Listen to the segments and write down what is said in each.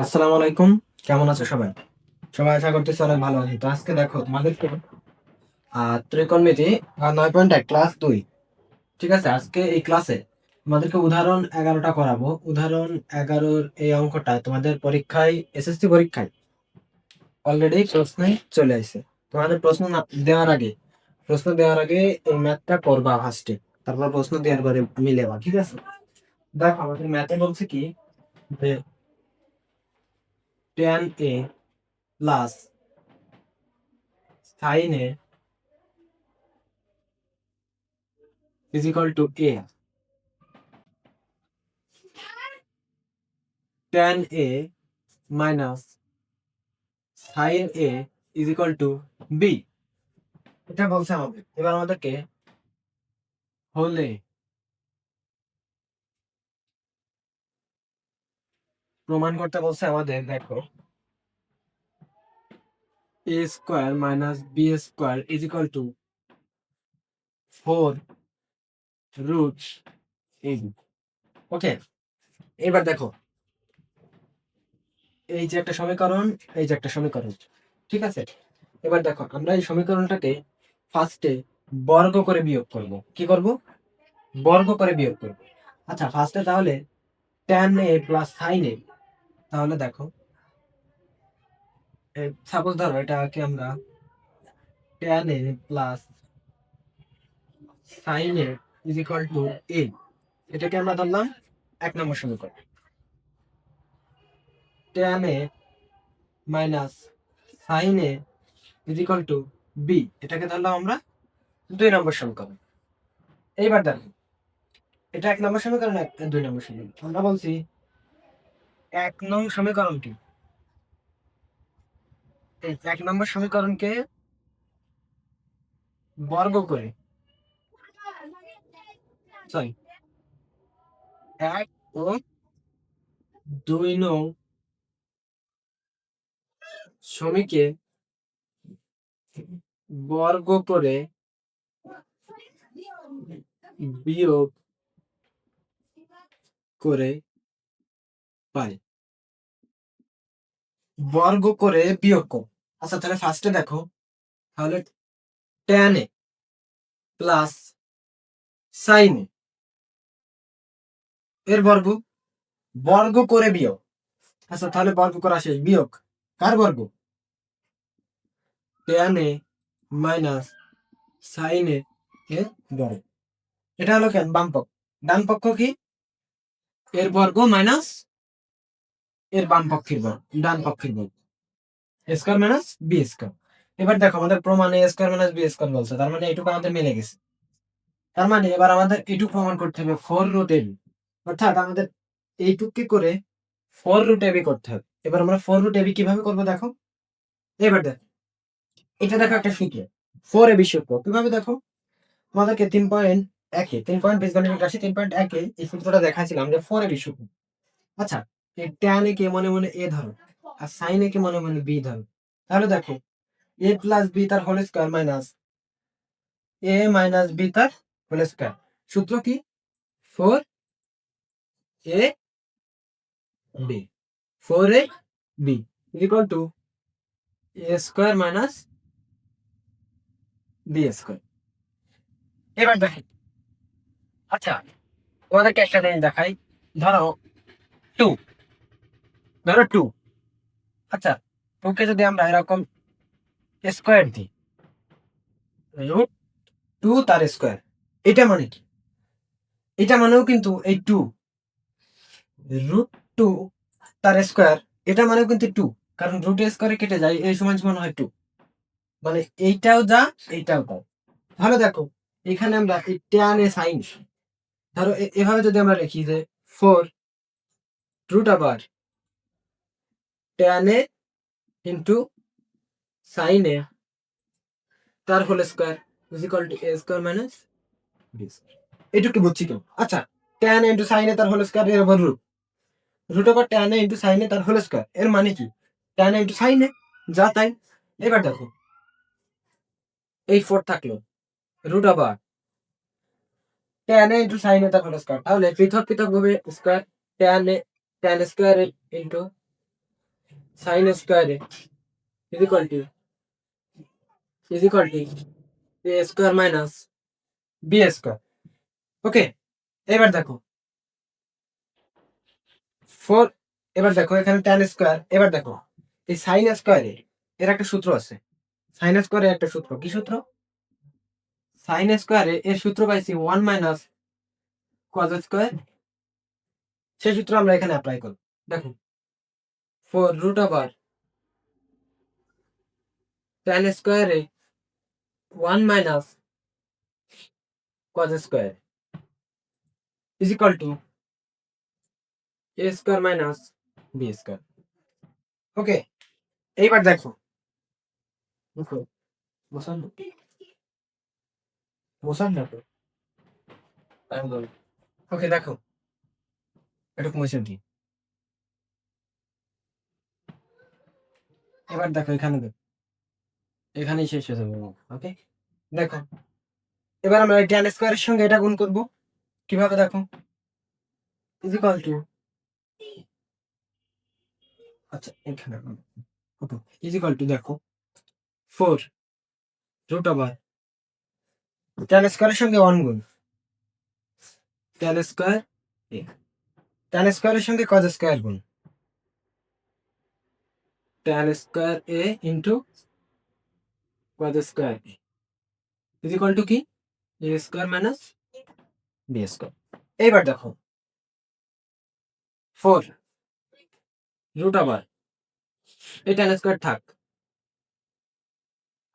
আসসালামু আলাইকুম। কেমন আছো সবাই? সবাই আশা করতেছি অনেক ভালো আছি। তো আজকে দেখো তোমাদেরকে ত্রিকোণমিতি 9.1 ক্লাস 2। ঠিক আছে? আজকে এই ক্লাসে তোমাদেরকে উদাহরণ 11টা করাবো। উদাহরণ 11-র এই অঙ্কটা তোমাদের পরীক্ষায় এসএসসি পরীক্ষায় অলরেডি প্রশ্নে চলে আসছে। তোমাদের প্রশ্ন দেওয়ার আগে এই ম্যাথটা করবা ফার্স্টে। তারপর প্রশ্ন দেওয়ার পরে মিলেবা। ঠিক আছে? দেখো আমাদের ম্যাথে বলছে কি যে tan a plus sin a is equal to a. Tan a minus sin a is equal to b. এটা বলছে আমাদের। এবার আমাদেরকে হলে প্রমাণ করতে বলছে আমাদের। দেখো a square minus b square is equal to 4 root ab। Okay, এবার দেখো এই যে একটা সমীকরণ, এই যে একটা সমীকরণ। ঠিক আছে, এবার দেখো আমরা এই সমীকরণটাকে ফার্স্টে বর্গ করে বিয়োগ করব। কি করব? বর্গ করে বিয়োগ করব। আচ্ছা, ফার্স্টে তাহলে tan a plus sin a। তাহলে দেখো সাপোজ ধরো এটাকে আমরা tan a plus sin a is equal to a। এটাকে আমরা ধরলাম 1 নম্বর সমীকরণ। tan a minus sin a is equal two b, এটাকে ধরলাম আমরা 2 নম্বর সমীকরণ। এইবার দেখো এটা 1 নম্বর সমীকরণ, 2 নম্বর সমীকরণ। আমরা বলছি 1 নং সমীকরণকে, এই 1 নম্বর সমীকরণকে বর্গ করে, সরি 1 ও 2 নং সমীকে বর্গ করে বিয়োগ করে পাই। বর্গ করে বিয়োগ কর। আচ্ছা তাহলে ফার্স্টে দেখো, তাহলে tan a plus sin a এর বর্গ, বর্গ করে বিয়োগ। আচ্ছা তাহলে বর্গ করা শেষ, বিয়োগ কার বর্গ? tan a minus sin a এর বর্গ। এটা হলো কেন বাম পক্ষ। ডান পক্ষ কি? এর বর্গ মাইনাস এর বাম পক্ষের বর্গ, ডান পক্ষের বর্গ, স্কয়ার মাইনাস বি স্কয়ার। এবার দেখো আমাদের প্রমাণে স্কয়ার মাইনাস বি স্কয়ার বলছে, তার মানে এইটুকু আমাদের মিলে গেছে। তার মানে এবার আমাদের এইটুকু প্রমাণ করতে হবে 4 রুট এবি, অর্থাৎ আমাদের এইটুকু করে 4 রুট এবি করতে হবে। এবার আমরা 4 রুট এবি কিভাবে করবো দেখো। এবার দেখো এটা দেখো একটা সূত্র, 4 এবি সূত্র। কিভাবে দেখো, আমাদেরকে 3.1 3 পয়েন্ট বীজগণিত রাশি 3.1 এই সূত্রটা দেখাইছিলাম যে 4 এবি সূত্র। আচ্ছা, এই tan এ কে মনে মনে এ ধরো আর sin এ কে মনে মনে বি ধরো। তাহলে দেখো a প্লাস বি তার whole square minus A minus B তার হোল স্কয়ার। সূত্র কি? 4 A B, 4 A B equal to A square minus B square. এবার দেখেন, আচ্ছা তোমাদেরকে একটা জিনিস দেখাই। ধরো 2, ধরো 2। আচ্ছা 2 কে যদি আমরা এরকম স্কয়ার দিই, রুট 2 তার স্কয়ার, এটা মানে কি? এটা মানেও কিন্তু এই 2 রুট 2 তার স্কয়ার, এটা মানেও কিন্তু 2, কারণ রুট স্কয়ারে কেটে যায়, এই সমান সমান হয় 2। মানে এইটাও যা এইটাও তাও। তাহলে দেখো এখানে আমরা এই tan এ sin, ধরো এভাবে যদি আমরা লিখি যে 4 রুট আবার tan A into sin A তার whole square is equal to a square minus B square. এটুকু বুঝছি তো। আচ্ছা tan A into sin A তার হোল স্কয়ার এর উপর root, root over tan A into sin A তার হোল স্কয়ার, এর মানে কি tan A into sin A, যা তাই। এবার দেখো এই 4 থাকলো, root over tan A into sin A তার হোল স্কয়ার, তাহলে পৃথক পৃথক ভাবে square tan A tan square into sine স্কোয়ারে is equal to A square minus B square. Okay, এবার দেখো ফোর, এবার দেখো এখানে ট্যান স্কোয়ার। এবার দেখো এই সাইন স্কোয়ারে এর একটা সূত্র আছে। সাইন স্কোয়ারে একটা সূত্র, কি সূত্র? সাইন স্কোয়ারে এর সূত্র পাইছি 1 - কজ স্কোয়ার। সেই সূত্র আমরা এখানে অ্যাপ্লাই করব। দেখো 4 √ স্কোয়ারে 1 - cos square is equal to A square minus B square. Okay, এইবার দেখো দেখো বসান বসান না তো, ওকে দেখো এটা কমেছেন কি। এবার দেখো এখানে দেখো, এখানেই শেষ হয়ে যাবে। ওকে দেখো, এবার আমরা ট্যান স্কোয়ারের সঙ্গে এটা গুণ করব। কিভাবে দেখো, ইজ ইকুয়াল টু, আচ্ছা এখানে ওকে, ইজ ইকুয়াল টু দেখো 4 √ ট্যান স্কোয়ারের সঙ্গে 1 গুণ ট্যান স্কোয়ার এ, ট্যান স্কোয়ারের সঙ্গে কজ স্কোয়ার গুণ tan square A into cos square A is equal two কি, A square minus B square. এইবার দেখো 4 √ এই ট্যান স্কোয়ার থাক।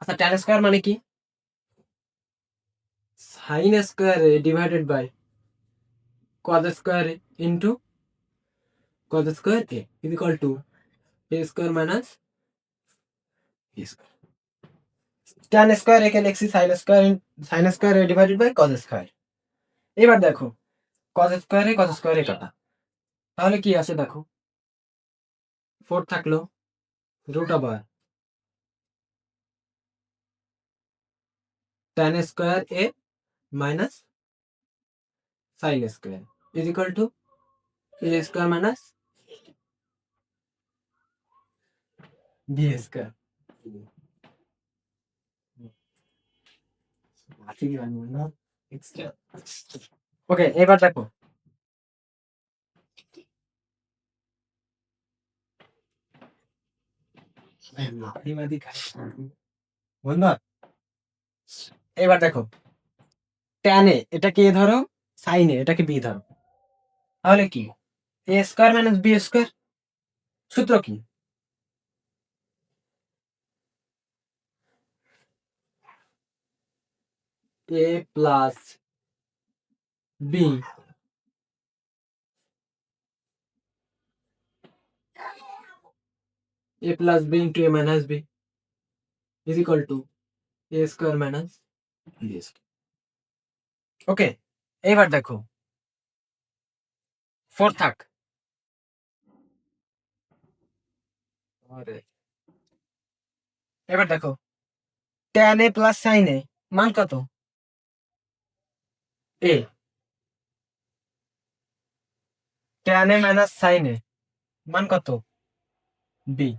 আচ্ছা ট্যান স্কোয়ার মানে কি, sine square divided by cos square into cos square A is equal to A square minus B square. Tan square একে লিখছি sine square divided by cos square. এবার দেখো কজ স্কোয়ারে কাটা, তাহলে কি আছে দেখো 4 থাকলো √ tan square A minus sine square is equal to A square minus B square. Okay, এবার দেখো বন্ধু, এবার দেখো ট্যানে এটাকে এ ধরো, সাইনে এটাকে বি ধরো, তাহলে কি A square minus B square. সূত্র কি, এ plus B into A minus B is equal to A square minus B square. Okay, এবার দেখো 4 থাক। এবার দেখো tan A plus sine A মান কত, A. Tan A minus sine A মান কত, বি।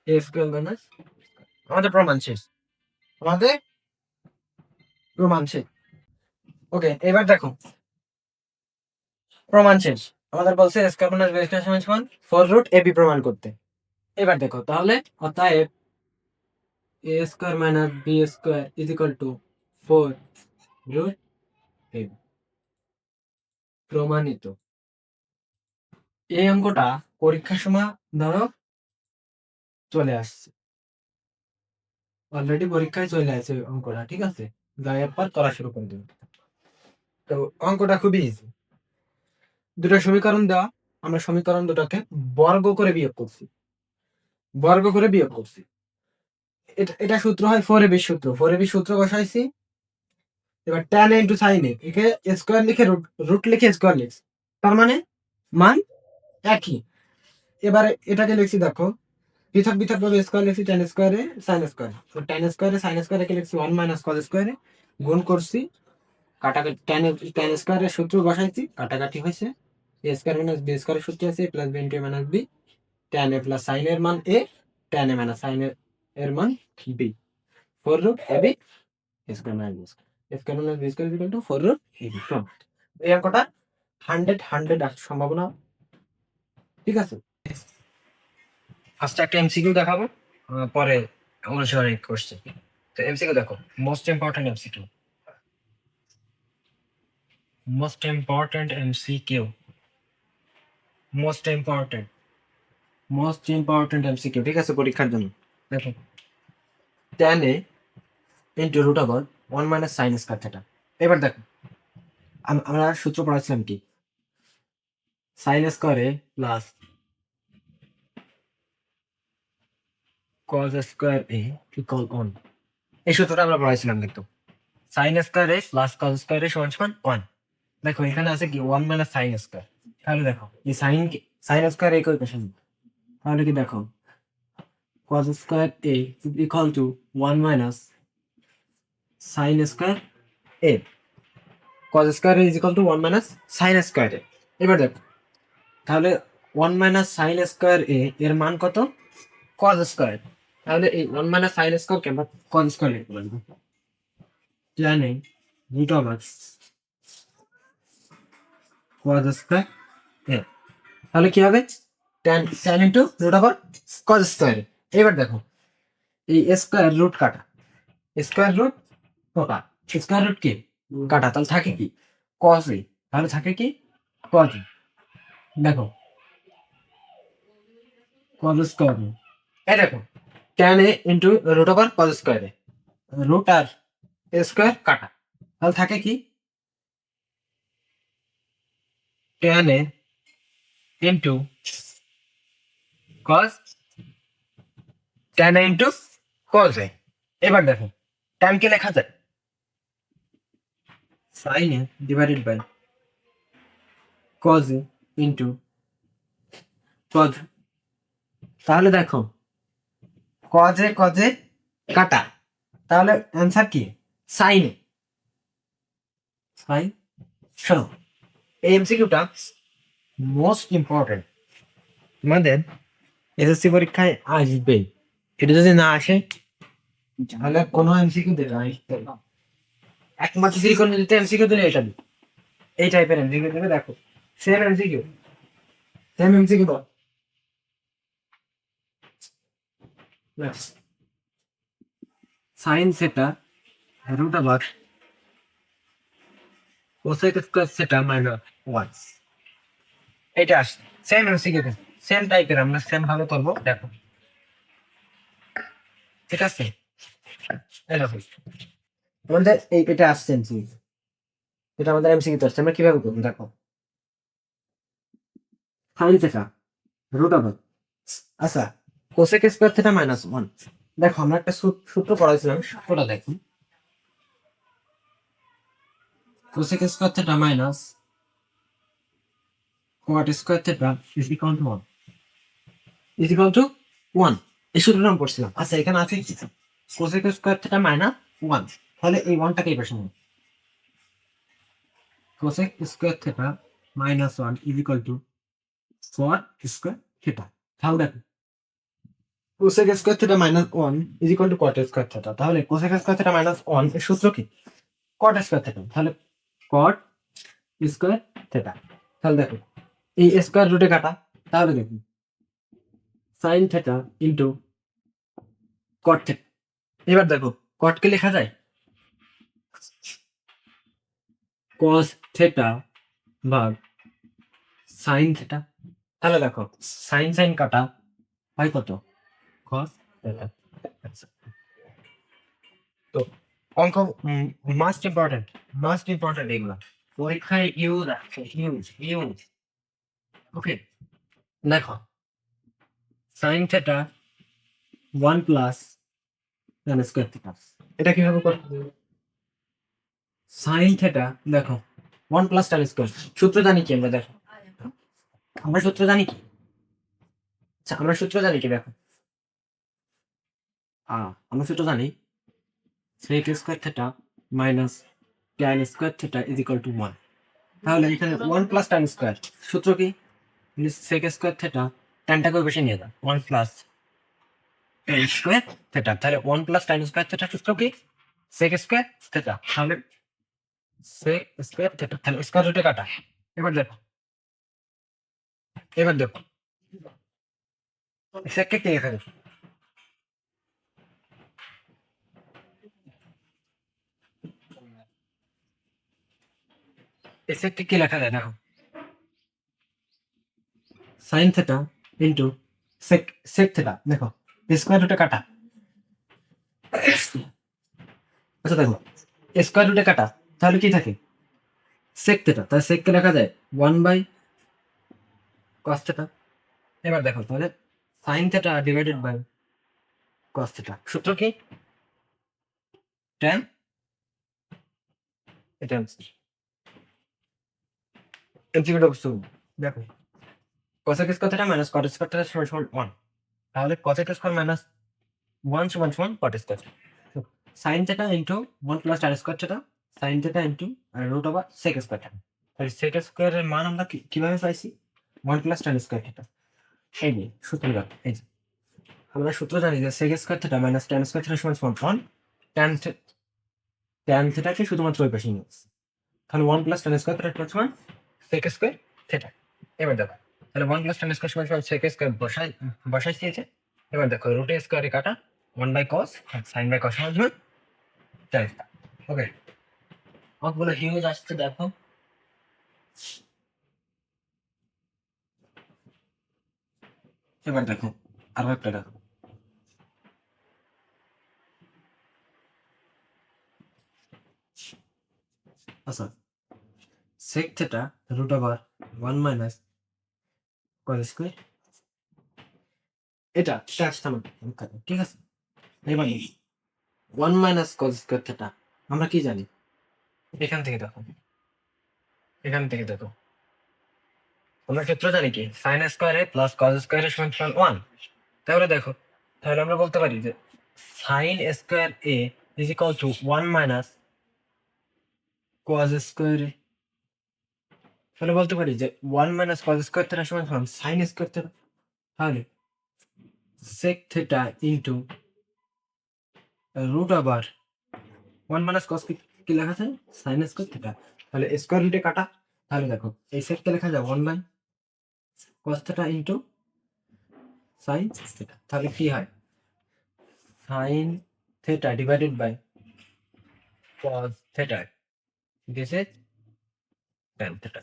এ স্কোয়ার মাইনাস, আমাদের প্রমাণ শেষ, আমাদের প্রমাণ শেষ। ওকে, এবার দেখো প্রমাণ শেষ। আমাদের বলছে স্কয়ার মাইনাস বি স্কয়ার সমান 4 √ প্রমাণ করতে। এবার দেখো তাহলে অতএব a square minus B square is equal to 4 √ প্রমাণিত। এই অঙ্কটা পরীক্ষার সময় ধরো চলে আসছে, অলরেডি পরীক্ষায় চলে আসছে অঙ্কটা, ঠিক আছে, যাওয়ার পর করা শুরু করে দেবে। তো অঙ্কটা খুবই ইজি। দুটো সমীকরণ দেওয়া, আমরা সমীকরণ দুটাকে বর্গ করে বিয়োগ করছি, এটা সূত্র হয় 4ab সূত্র বসাইছি। এবার tan ইন্টু সাইন একে স্কোয়ার লিখে রুট লিখে স্কোয়ার লিখছি, তার মানে মান একই। এবারে এটাকে লিখছি দেখো পৃথক পৃথক ভাবে স্কোয়ার লিখছি, tan স্কোয়ারে সাইন স্কোয়ার, tan স্কোয়ারে সাইন স্কোয়ার একে লিখছি 1 - cos স্কোয়ারে, গুণ করছি, কাটাকাটি tan স্কোয়ারের সূত্র বসাইছি, কাটাকাটি হয়েছে, a square minus B square সূত্র আছে a plus B into A minus b tan A plus sine এর মান a tan A minus sine এর মান b 4 root a b square minus B square minus B square equal to 4 root a b এই অঙ্কটা 100 আসার সম্ভাবনা। ঠিক আছে, ফার্স্টে একটা এমসিকিউ দেখাবো, পরে অনুসরণ করছে। তো এমসিকিউ দেখো, most important MCQ, most important MCQ, most important, most important MCQ. ঠিক আছে, পরীক্ষার জন্য দেখো, tan a into root over 1 minus sine square theta. এবার দেখো, আমরা সূত্র পড়াছিলাম কি, sine square A plus cos square A equal 1, এই সূত্রটা আমরা পড়াইছিলাম কিন্তু, sine square A plus cos square A সমান সমান 1। দেখো এখানে আছে কি 1 মাইনাস সাইন স্কয়ার, তাহলে দেখো এই সাইন স্কয়ার এ ইকুয়েশন, তাহলে কি দেখো cos square A equal to 1 minus sine square a, cos square a is equal to 1 minus sine square a. এবার দেখো তাহলে 1 মাইনাস সাইন স্কয়ার এ এর মান কত, cos স্কয়ার, তাহলে এই 1 মাইনাস সাইন স্কয়ার কে আমরা cos স্কয়ার লিখতে পারি, জানেন root over cos square A, তাহলে কি হবে tan into root over cos square. এবার দেখো এই স্কয়ার রুট কাটা, স্কয়ার রুট কাটা, স্কয়ার রুট কি কাটা, তাহলে থাকে কি cos এ, তাহলে থাকে কি cos এ। দেখো cos স্কয়ার এই দেখো tan a into root over cos square a, root আর স্কয়ার কাটা, তাহলে থাকে কি tan a into cos, tan a into cos a. এবার দেখো tan কে লেখা যায় sin a divided by cos a into cos, তাহলে দেখো cos এ কাটা, তাহলে অ্যান্সার কি sin এ, sin। শোনো এই এমসিকিউটা মোস্ট ইম্পর্টেন্ট, তোমাদের এসএসসি পরীক্ষায় আসবে, এটা যদি না আসে তাহলে কোনো এমসিকিউ দেবে না, একমাত্র ত্রিকোণমিতিতে এমসিকিউ দিলে এটা দিবে, এই টাইপের এমসিকিউ দেবে। দেখো সেম এমসিকিউ, সেম এমসিকিউ দাও, সাইন সেটা রুট ওভার কোসেক স্কয়ার সেটা মাইনাস 1, এটা আসছে সেম এমসিকিউ, সেম টাইপের, আমরা সেম ভাবে করবো। দেখো ঠিক আছে, এই দেখো আমাদের এটা আসছে এমসিকিউ, এটা আমাদের এমসিকিউ আসছে, আমরা কিভাবে করবো দেখো, সাইন সেটা রুট ওভার, আচ্ছা কোসেক স্কয়ার থিটা মাইনাস 1, দেখো আমরা একটা সূত্র পড়াইছিলাম, সূত্রটা দেখো, cosec square theta minus caught square theta is equal to 1, is equal to 1, এই সূত্রটা আমরা পড়ছিলাম। আচ্ছা এখানে আছে কি কোসেক স্কয়ার থিটা মাইনাস 1, তাহলে এই 1টাকে এই পাশে নিই, cosec square theta minus 1 is equal two caught square theta. তাহলে দেখো cosec square theta minus 1 is equal two caught square theta, তাহলে কোসেক স্কয়ার থিটা মাইনাস 1 এর সূত্র কি কট স্কয়ার থিটা, তাহলে কট স্কয়ার থিটা। তাহলে দেখো এই স্কয়ার রুটে কাটা, তাহলে দেখো সাইন থিটা ইনটু কট থিটা। এবার দেখো কট কে লেখা যায় কস থিটা ভাগ সাইন থিটা, তাহলে দেখো সাইন সাইন কাটা হয় কত কস থিটা। তো অঙ্ক মাস্ট ইম্পর্টেন্ট এগুলা পরীক্ষায় ইউজ আছে, ইউজ। ওকে দেখো sine theta 1 plus tan square theta, এটা কিভাবে করতে হবে, সাইন থিটা দেখো 1 প্লাস tan স্কয়ার, সূত্র জানি কি আমরা, দেখো আমরা সূত্র জানি কি, আচ্ছা আমরা সূত্র জানি কি দেখো, আমরা সূত্র জানি sec square theta minus tan square theta is equal to 1, তাহলে এখানে 1 প্লাস tan স্কয়ার সূত্র কি sec স্কয়ার থিটা tanটাকে ওই পাশে নিয়ে দাও 1 প্লাস tan স্কয়ার থিটা তাহলে 1 প্লাস tan স্কয়ার থিটা সূত্র কি sec স্কয়ার থিটা তাহলে sec স্কয়ার থিটা তাহলে স্কয়ার রুটে কাটা এবার দেখো এবার দেখো sec কে কি লেখা যাবে sec কে কি লেখা যায় দেখো sin theta into sec sec theta দেখো স্কয়ার রুটে কাটা আচ্ছা দেখো স্কয়ার রুটে কাটা তাহলে কি থাকে sec থিটা তাহলে sec কে লেখা যায় 1 বাই cos থিটা এবার দেখো তাহলে sin theta divided by cos theta সূত্র কি tan এটা এমসিকিউটা বুঝছো দেখো cosec square theta minus cot square theta সমান সমান 1 তাহলে cosec স্কয়ার মাইনাস 1 সমান সমান cot square sin theta into 1 plus tan square theta sin theta into root over sec square theta তাহলে sec স্কয়ারের মান আমরা কিভাবে পাইছি 1 প্লাস tan স্কয়ার থিটা এই নিয়ে সূত্রটা এই যে আমরা সূত্র জানি যে sec square theta minus tan square theta সমান সমান 1 tan tan থিটাকে শুধুমাত্র ওই পাশে নিয়ে আসছি তাহলে 1 প্লাস tan স্কয়ার থিটা সমান sec স্কয়ার থিটা এবার দেখো তাহলে 1 প্লাস tan স্কয়ার সমান sec স্কয়ার বসাইছি এই যে এবার দেখো রুট স্কয়ারে কাটা 1 by cos sin by cos সমান সমান tan ওকে অঙ্কগুলো হিউজ আসছে দেখো এবার দেখো আরো একটা দেখো আচ্ছা sec theta root over 1 minus cos square এটা আসছে আমার ঠিক আছে এবার 1 মাইনাস cos স্কয়ার থিটা আমরা কি জানি এখান থেকে দেখো এখান থেকে দেখো আমরা ক্ষেত্র জানি কি sin স্কয়ারে প্লাস cos স্কয়ারের সমান সমান 1 তাহলে দেখো তাহলে আমরা বলতে পারি যে sin square a is equal to 1 minus cos square a তাহলে বলতে পারি যে 1 মাইনাস cos স্কয়ার থিটা সমান সমান sin স্কয়ার থিটা তাহলে sec theta into root over 1 minus cos কি লেখা আছে sin স্কয়ার থিটা তাহলে স্কয়ার রুটে কাটা তাহলে দেখো এই sec কে লেখা যায় 1 by cos theta into sin theta তাহলে কি হয় sin theta divided by cos theta. This is tan theta.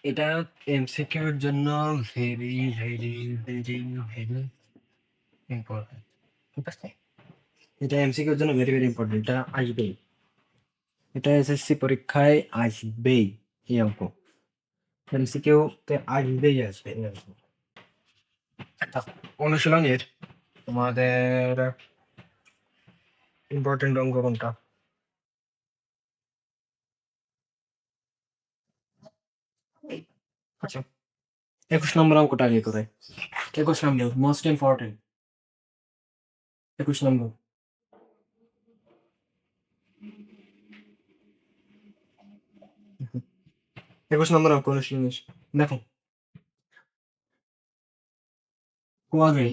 এটা এমসিকিউ এর জন্য very very very very important ঠিক আছে এটা এমসিকিউ এর জন্য ভেরি ভেরি ইম্পর্টেন্ট এটা আসবেই এটা এসএসসি পরীক্ষায় আসবেই এই অঙ্ক এমসিকিউ তে আসবেই আসবে এই অঙ্ক আচ্ছা, অনুশীলনের তোমাদের ইম্পর্টেন্ট অঙ্ক কোনটা আচ্ছা 21 নম্বর অঙ্কটা আগে করে 21 নম্বর মোস্ট ইম্পর্টেন্ট 21 নম্বর 21 নম্বর অঙ্ক অনুশীলনের দেখো cos a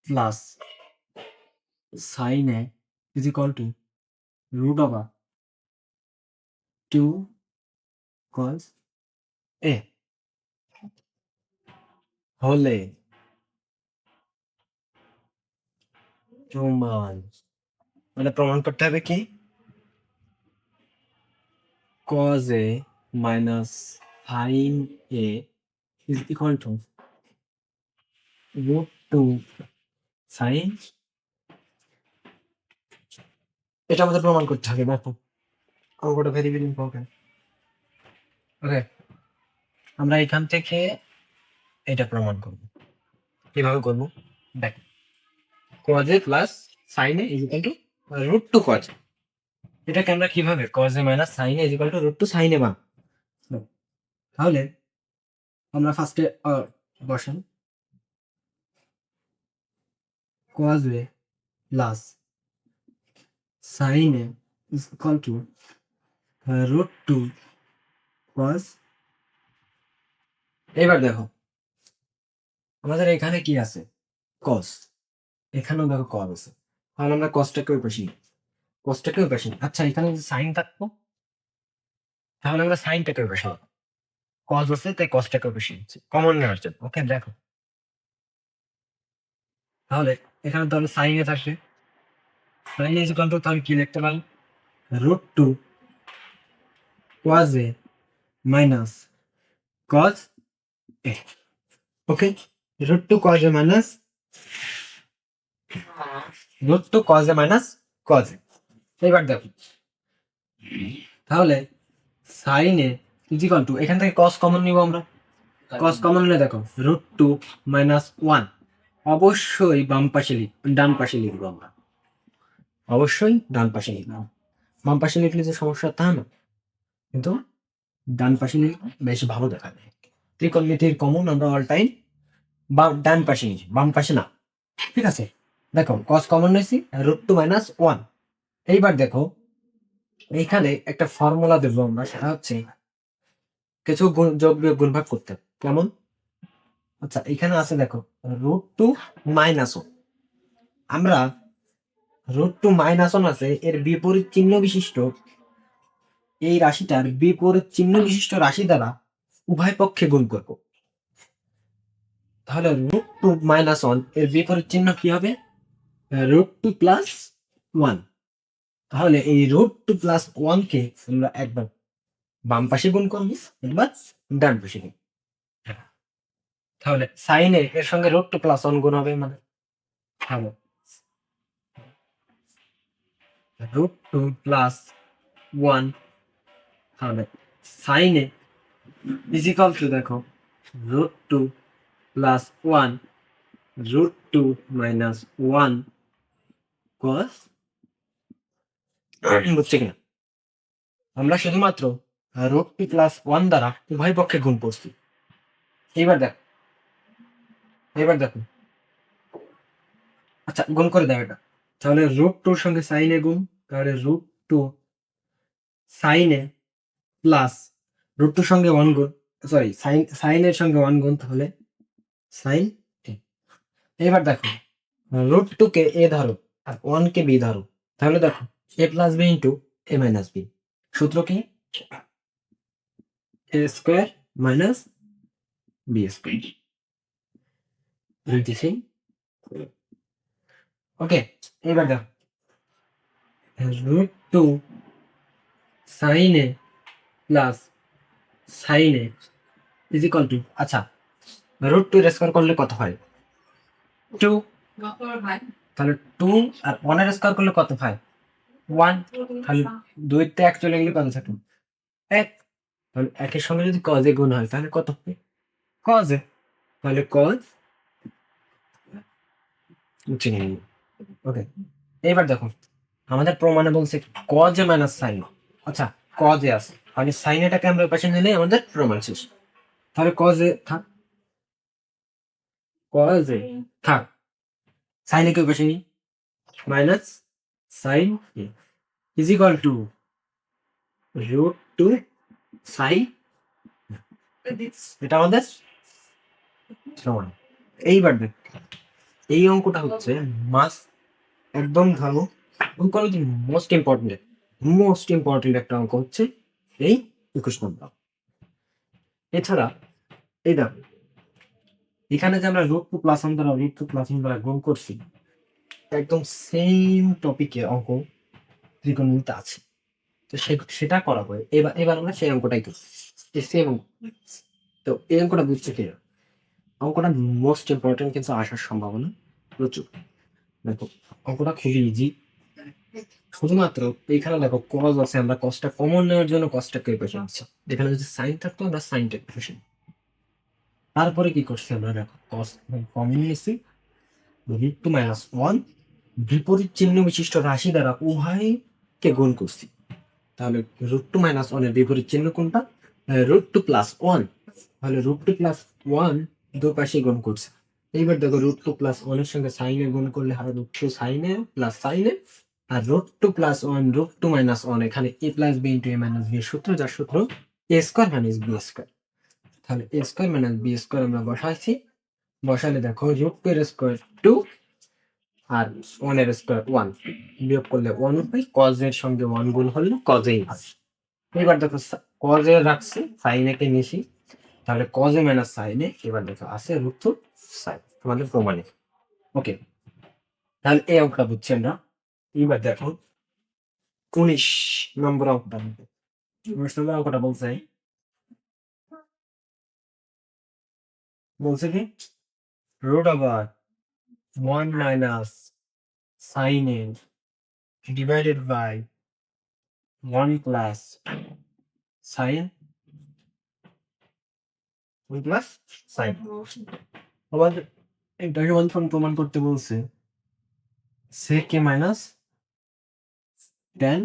plus sin a is equal to root over 2 cos a হলে প্রমাণ মানে প্রমাণ করতে হবে কি cos a minus sin a is equal to root 2 sin এটা আমাদের প্রমাণ করতে হবে দেখো অঙ্কটা ভেরি ভেরি ইম্পর্টেন্ট ওকে আমরা এখান থেকে এটা প্রমাণ করব কিভাবে করব দেখ cos a plus sin a is equal to root 2 cos এটাকে আমরা কিভাবে cos a minus sin a is equal to root 2 sin a মান তাহলে আমরা ফার্স্টে বসান cos a plus sin a is equal to root two cos. এবার দেখো আমাদের এখানে কি আছে, কস, এখানেও দেখো কস আছে, তাহলে আমরা কসটাকে ওই পাশে নিই। কসটাকে ওই পাশে নিই। আচ্ছা এখানে যদি সাইন থাকতো তাহলে আমরা সাইনটাকে ওই পাশে নিই। কস আছে তাই কসটাকে ওই পাশে নিচ্ছি কমন নেওয়ার জন্য। ওকে দেখো তাহলে এখানে তাহলে সাইনে থাকবে, সাইন ইজ ইকুয়াল টু, তাহলে কি লিখতে পারি, root two cos A minus cos A. Okay, root two cos A minus root two cos A minus cos A. এবার দেখো তাহলে sine A is equal to, এখান থেকে কস কমন নিব আমরা, কস কমন নিলে দেখো রুট টু মাইনাস ওয়ান, অবশ্যই বাম পাশে ডান পাশে লিখবো আমরা, অবশ্যই ডান পাশে লিখবো। বাম পাশে লিখলে যে সমস্যা তা না, কিন্তু ডান পাশে লিখলে বেশ ভালো দেখাবে। ত্রিকোণমিতির কমন আমরা অল টাইম ডান পাশে নিয়েছি, বাম পাশে না। ঠিক আছে, দেখো কস কমন নিয়েছি, রুট টু মাইনাস ওয়ান। এইবার দেখো এইখানে একটা ফর্মুলা দেবো আমরা, সেটা হচ্ছে কিছু যোগ বিয়োগ গুণ ভাগ করতে হবে। কেমন, আচ্ছা এখানে আছে দেখো রুট টু মাইনাস ওয়ান, আমরা রুট টু মাইনাস ওয়ান আছে এর বিপরীত চিহ্ন বিশিষ্ট এই রাশিটার বিপরীত চিহ্ন বিশিষ্ট রাশি দ্বারা উভয় পক্ষে গুণ করব। তাহলে রুট টু মাইনাস ওয়ান এর বিপরীত চিহ্ন কি হবে, রুট টু প্লাস ওয়ান। তাহলে এই রুট টু প্লাস ওয়ান কে আমরা একবার বাম পাশে গুণ করবো, একবার ডান পাশে গুণ। তাহলে সাইনে এর সঙ্গে রুট টু প্লাস ওয়ান গুণ হবে, মানে তাহলে রুট টু প্লাস ওয়ান, তাহলে সাইনে ইজ ইকাল টু দেখো root two plus one root two minus one cos. বুঝছে কিনা, আমরা শুধুমাত্র রুট টু প্লাস ওয়ান দ্বারা উভয় পক্ষে গুণ করছি। এইবার দেখো, এবার দেখো আচ্ছা গুণ করে দাও এটা, তাহলে রুট টুর সঙ্গে সাইনে গুণ, তাহলে রুট টু সাইনে প্লাস রুট টুর সঙ্গে ওয়ান গুণ, সরি সাইনের সঙ্গে ওয়ান গুণ, তাহলে সাইন। এবার দেখো রুট টু কে এ ধরো আর ওয়ান কে বি ধরো, তাহলে দেখো এ প্লাস বি ইন্টু এ মাইনাস বি, সূত্র কি, A square minus B square. Okay, এবার দেখো root two sine A plus sine A is equal to, আচ্ছা রুট টু স্কোয়ার করলে কত হয়, টু, তাহলে টু আর ওয়ানের স্কোয়ার করলে কত হয়, ওয়ান, তাহলে দুইতে এক চলে গেলে কত থাকে, এক, তাহলে একের সঙ্গে যদি কজে গুণ হয় তাহলে কত হবে, কজে, তাহলে কজ। ওকে, এবার দেখো আমাদের প্রমাণে বলছে কজে মাইনাস সাইন, আচ্ছা কজে আছে মানে সাইন এটাকে আমরা ওই পাশে নিলে আমাদের প্রমাণ শেষ। তাহলে কজে থাক, কজে থাক, সাইনে কে ওই পাশে নিই, minus sine is equal to root two sine, এটা আমাদের প্রমাণ। এইবার দেখ এই অঙ্কটা হচ্ছে মাস একদম ধরো মোস্ট ইম্পর্টেন্ট একটা অঙ্ক হচ্ছে এই 21 নম্বর। এছাড়া এই দেখো এখানে যে আমরা রুট টু প্লাস ওয়ান দ্বারা রুট টু প্লাস ওয়ান দ্বারা গুণ করছি, একদম সেম টপিকের অঙ্ক ত্রিকোণমিতিতে আছে, তো সেটা করা হয়। এবার এবার আমরা সেই অঙ্কটাই করছি, সেম অঙ্ক। তো এই অঙ্কটা বুঝছে কি, অঙ্কটা মোস্ট ইম্পর্টেন্ট কিন্তু আসার সম্ভাবনা প্রচুর। দেখো অঙ্কটা খুবই ইজি, শুধুমাত্র এইখানে দেখো কজ আছে, আমরা কজটা কমন নেওয়ার জন্য কজটাকে পেশে নিচ্ছি, এখানে যদি সাইন থাকতো আমরা সাইনটাকে পেশে। তারপরে কি করছি আমরা, দেখো কজ কমন নিয়েছি, রুট টু মাইনাস ওয়ান বিপরীত চিহ্ন বিশিষ্ট রাশি দ্বারা উভয়কে গুণ করছি। তাহলে রুট টু মাইনাস ওয়ানের বিপরীত চিহ্ন কোনটা, রুট টু প্লাস ওয়ান, তাহলে রুট টু প্লাস ওয়ান দুপাশে গুণ করছে। এইবার দেখো রুট টু প্লাস ওয়ানের সঙ্গে সাইনে গুণ করলে হয় রুট টু সাইনে প্লাস সাইনে, আর √2 + 1 √2 - 1 এখানে a plus B into a minus B সূত্র, যার সূত্র a square minus B square. তাহলে a square minus B square আমরা বসাইছি, বসালে দেখো √2 এর স্কোয়ার 2 আর 1 এর স্কোয়ার 1, বিয়োগ করলে 1 হয়, কজ এর সঙ্গে 1 গুণ হলে কজেই হয়। এবার দেখো কজ এ রাখছি, সাইন একে নিছি, তাহলে কজ এ মাইনাস সাইন এ, এবার দেখো আছে √2 সাইন, তোমাদের প্রমাণে। ওকে, তাহলে এই অঙ্কটা বুঝছেন না। এবার দেখো 19 নম্বর অঙ্কটা, 19 নম্বর অঙ্কটা বলছে কি √1 minus sine A divided by 1 plus sine 1 plus sine. আবার এটাকে প্রমাণ করতে বলছে সেকে মাইনাস টেন,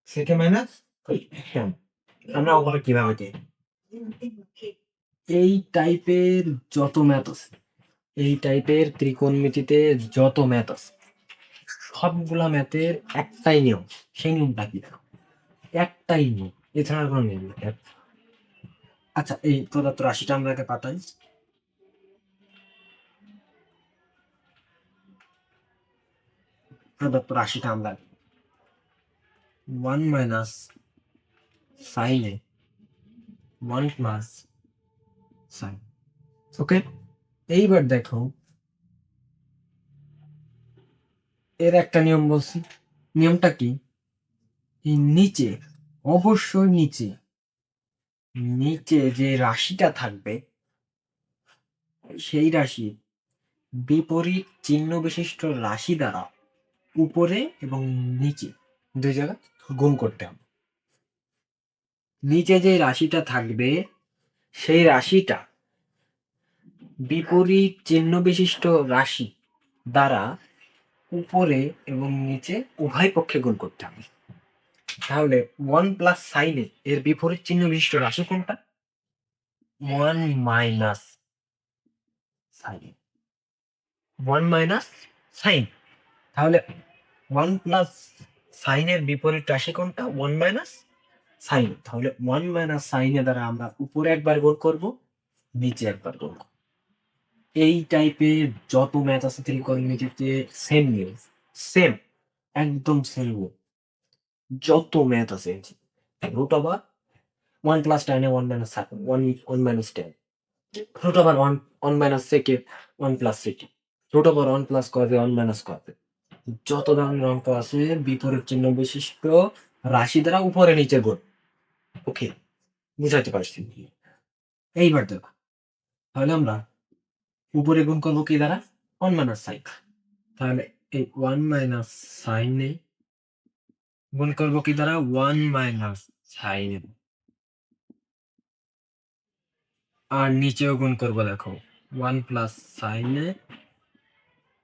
সেকে মাইনাস টেন। আমরা অঙ্কটা কিভাবে দিই? এই টাইপের যত ম্যাথ আছে, এই টাইপের ত্রিকোণমিতিতে যত ম্যাথ আছে, সবগুলা ম্যাথের একটাই নিয়ম। সেই নিয়মটা কি দেখো, একটাই নিয়ম, এছাড়া কোনো নিয়ম নেই। আচ্ছা, এই প্রদত্ত রাশিটা আমরা একে পাঠাই। প্রদত্ত রাশিটা আমরা 1 মাইনাস সাইন এ 1 প্লাস সাইন। ওকে, এইবার দেখো এর একটা নিয়ম বলছি। নিয়মটা কি? এই নিচে, অবশ্যই নিচে, নিচে যে রাশিটা থাকবে সেই রাশির বিপরীত চিহ্ন বিশিষ্ট রাশি দ্বারা উপরে এবং নিচে দুই জায়গায় গুণ করতে হবে। নিচে যে রাশিটা থাকবে সেই রাশিটা বিপরীত চিহ্ন বিশিষ্ট রাশি দ্বারা উপরে এবং নিচে উভয় পক্ষে গুণ করতে হবে। তাহলে 1 প্লাস সাইন এর বিপরীত চিহ্ন বিশিষ্ট রাশি কোনটা? 1 মাইনাস সাইন, 1 মাইনাস সাইন। তাহলে 1 প্লাস সাইনের বিপরীত রাশি কোনটা? 1 মাইনাস সাইন। তাহলে 1 মাইনাস সাইনের দ্বারা আমরা উপরে একবার গুণ করব, নিচে একবার গুণ করব। এই টাইপের যত ম্যাথ আছে ত্রিকোণমিতিতে সেম নিয়ম, সেম, একদম সেম। যত ম্যাথ আছে √1 প্লাস টেন এ 1 মাইনাস 1 মাইনাস 10, √1 মাইনাস সেকে 1 প্লাস সেকে, √1 প্লাস কজে 1 মাইনাস কজে। যত ধরনের অঙ্ক আছে বিপরীত চিহ্ন বিশিষ্ট রাশি দ্বারা উপরে নিচে গুণ। ওকে, বুঝাতে পারছি? এইবার দেখো, তাহলে আমরা উপরে গুণ করবো কি দ্বারা? 1 মাইনাস সাইন। তাহলে এই 1 মাইনাস সাইনে গুণ করবো কি দ্বারা? 1 মাইনাস সাইন। আর নিচেও গুণ করবো, দেখো 1 প্লাস সাইনে